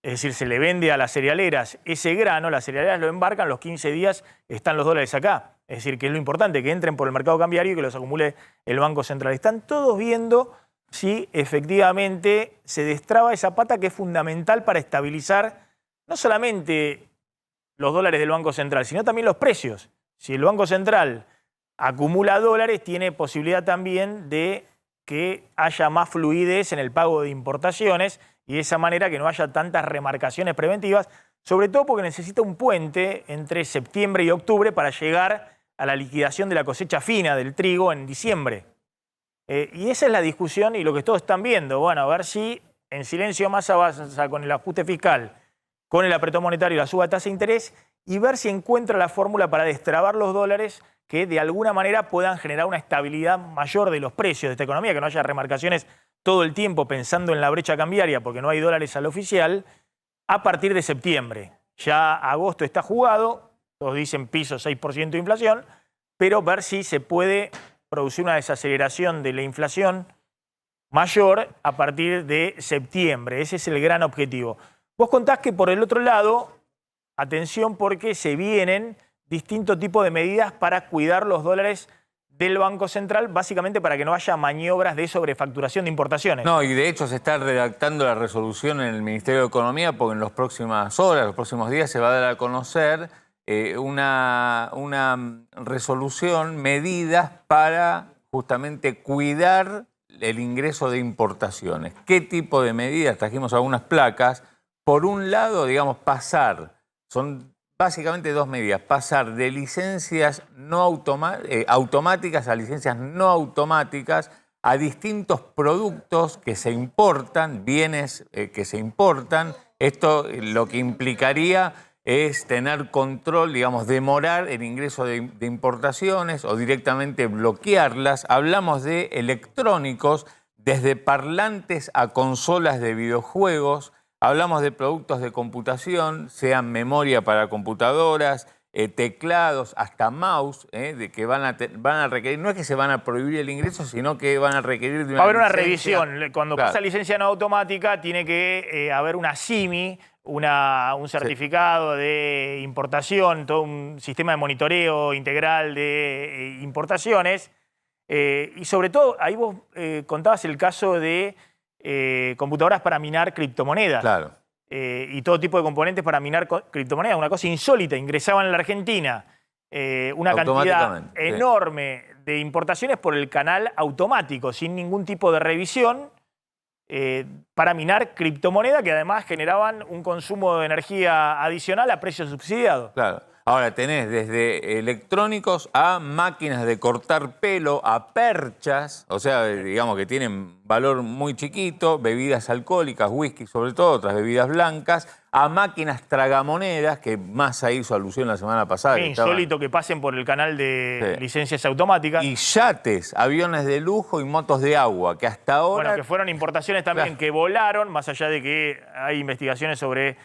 es decir, se le vende a las cerealeras ese grano, las cerealeras lo embarcan, los 15 días están los dólares acá. Es decir, que es lo importante, que entren por el mercado cambiario y que los acumule el Banco Central. Están todos viendo si efectivamente se destraba esa pata que es fundamental para estabilizar no solamente los dólares del Banco Central, sino también los precios. Si el Banco Central acumula dólares, tiene posibilidad también de que haya más fluidez en el pago de importaciones y de esa manera que no haya tantas remarcaciones preventivas, sobre todo porque necesita un puente entre septiembre y octubre para llegar a la liquidación de la cosecha fina del trigo en diciembre. Y esa es la discusión y lo que todos están viendo. Bueno, a ver si en silencio Massa va con el ajuste fiscal, con el apretón monetario y la suba de tasa de interés, y ver si encuentra la fórmula para destrabar los dólares que de alguna manera puedan generar una estabilidad mayor de los precios de esta economía, que no haya remarcaciones todo el tiempo pensando en la brecha cambiaria porque no hay dólares al oficial, a partir de septiembre. Ya agosto está jugado, todos dicen piso 6% de inflación, pero ver si se puede producir una desaceleración de la inflación mayor a partir de septiembre. Ese es el gran objetivo. Vos contás que por el otro lado, atención porque se vienen distintos tipos de medidas para cuidar los dólares del Banco Central, básicamente para que no haya maniobras de sobrefacturación de importaciones. No, y de hecho se está redactando la resolución en el Ministerio de Economía porque en las próximas horas, los próximos días se va a dar a conocer una resolución, medidas para justamente cuidar el ingreso de importaciones. ¿Qué tipo de medidas? Trajimos algunas placas. Por un lado, digamos, son básicamente dos medidas, pasar de licencias no automáticas a licencias no automáticas a distintos productos que se importan, bienes que se importan. Esto lo que implicaría es tener control, digamos, demorar el ingreso de importaciones o directamente bloquearlas. Hablamos de electrónicos, desde parlantes a consolas de videojuegos. Hablamos de productos de computación, sean memoria para computadoras, teclados, hasta mouse, de que van a requerir, no es que se van a prohibir el ingreso, sino que van a requerir de una Va a haber una licencia. revisión. Cuando pasa licencia no automática, tiene que haber una CIMI, un certificado de importación, todo un sistema de monitoreo integral de importaciones. Y sobre todo, ahí vos contabas el caso de computadoras para minar criptomonedas. Claro. Y todo tipo de componentes para minar criptomonedas. Una cosa insólita. Ingresaban en la Argentina una cantidad enorme de importaciones por el canal automático, sin ningún tipo de revisión, para minar criptomonedas que además generaban un consumo de energía adicional a precios subsidiados. Claro. Ahora tenés desde electrónicos a máquinas de cortar pelo, a perchas, o sea, digamos que tienen valor muy chiquito, bebidas alcohólicas, whisky sobre todo, otras bebidas blancas, a máquinas tragamonedas, que Massa hizo alusión la semana pasada. Es insólito que pasen por el canal de licencias automáticas. Y yates, aviones de lujo y motos de agua, que hasta ahora... Bueno, que fueron importaciones también que volaron, más allá de que hay investigaciones sobre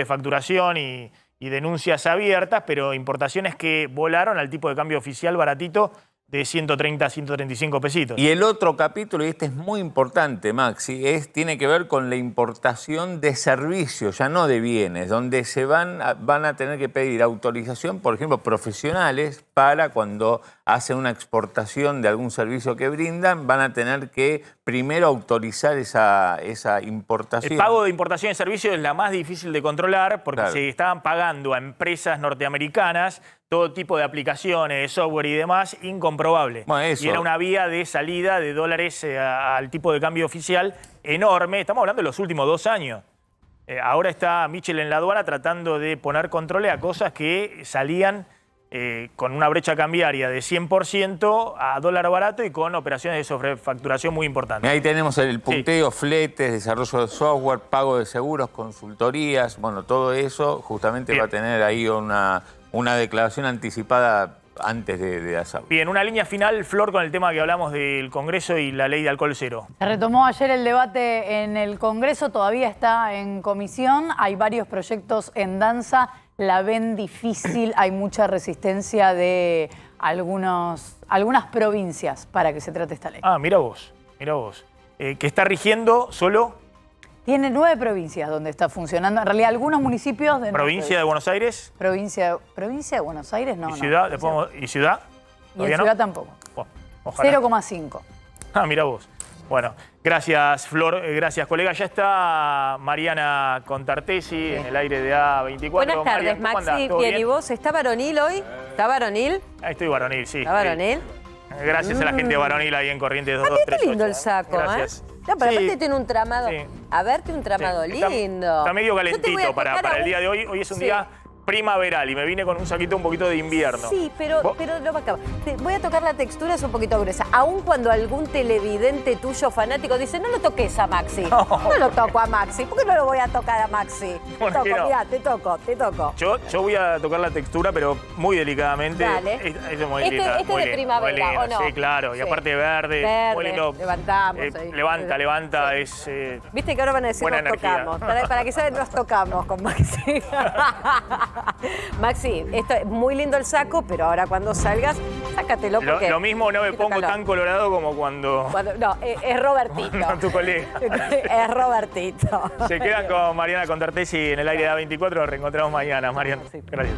facturación y denuncias abiertas, pero importaciones que volaron al tipo de cambio oficial baratito de 130 a 135 pesitos. Y el otro capítulo, y este es muy importante, Maxi, tiene que ver con la importación de servicios, ya no de bienes, donde se van a tener que pedir autorización, por ejemplo, profesionales, para cuando hacen una exportación de algún servicio que brindan, van a tener que primero autorizar esa importación. El pago de importación de servicios es la más difícil de controlar porque se estaban pagando a empresas norteamericanas todo tipo de aplicaciones, de software y demás, incomprobable. Bueno, eso. Y era una vía de salida de dólares al tipo de cambio oficial enorme. Estamos hablando de los últimos 2 años. Ahora está Mitchell en la aduana tratando de poner controles a cosas que salían con una brecha cambiaria de 100% a dólar barato y con operaciones de sobrefacturación muy importantes. Ahí tenemos el punteo, fletes, desarrollo de software, pago de seguros, consultorías, bueno, todo eso justamente va a tener ahí una declaración anticipada antes de hacerlo. Bien, una línea final, Flor, con el tema que hablamos del Congreso y la ley de alcohol cero. Se retomó ayer el debate en el Congreso, todavía está en comisión, hay varios proyectos en danza, la ven difícil, hay mucha resistencia de algunas provincias para que se trate esta ley. Ah, mira vos, que está rigiendo solo... Tiene 9 provincias donde está funcionando. En realidad, algunos municipios... ¿Provincia de Buenos Aires? ¿Provincia de Buenos Aires? No, ¿Y ciudad? No. ¿Y ciudad? Y en ciudad tampoco. Ojalá. 0,5. Ah, mira vos. Bueno, gracias, Flor. Gracias, colega. Ya está Mariana Contartesi en el aire de A24. Buenas tardes, Maxi. Bien, ¿y vos? ¿Está varonil hoy? ¿Está varonil? Estoy varonil, sí. ¿Está varonil? Gracias a la gente de varonil ahí en Corrientes 2238. Está lindo el saco, Gracias. No, pero aparte tiene un tramado. A ver, tiene un tramado lindo. Está medio calentito para el día de hoy. Hoy es un día primaveral y me vine con un saquito un poquito de invierno. Sí, pero no me acaba. Voy a tocar la textura, es un poquito gruesa. Aun cuando algún televidente tuyo fanático dice, no lo toques a Maxi. No lo toco a Maxi. ¿Por qué no lo voy a tocar a Maxi? ¿Por qué no? Mirá, te toco. Yo voy a tocar la textura, pero muy delicadamente. Dale. Es muy linda. Este muy de linda, primavera, muy linda, ¿o no? Sí, claro. Y Sí. aparte verde, muy lindo. Levantamos. Levanta, Sí. es... Viste que ahora van a decir buena nos energía. tocamos. Para que saben, nos tocamos con Maxi. Maxi, esto es muy lindo el saco, pero ahora cuando salgas, sácatelo porque... Lo mismo no me pongo tan colorado como cuando... No, es Robertito. Cuando tu colega. Es Robertito. Se quedan con Mariana Contartesi en el aire de A24. Nos reencontramos mañana, Mariana. Gracias.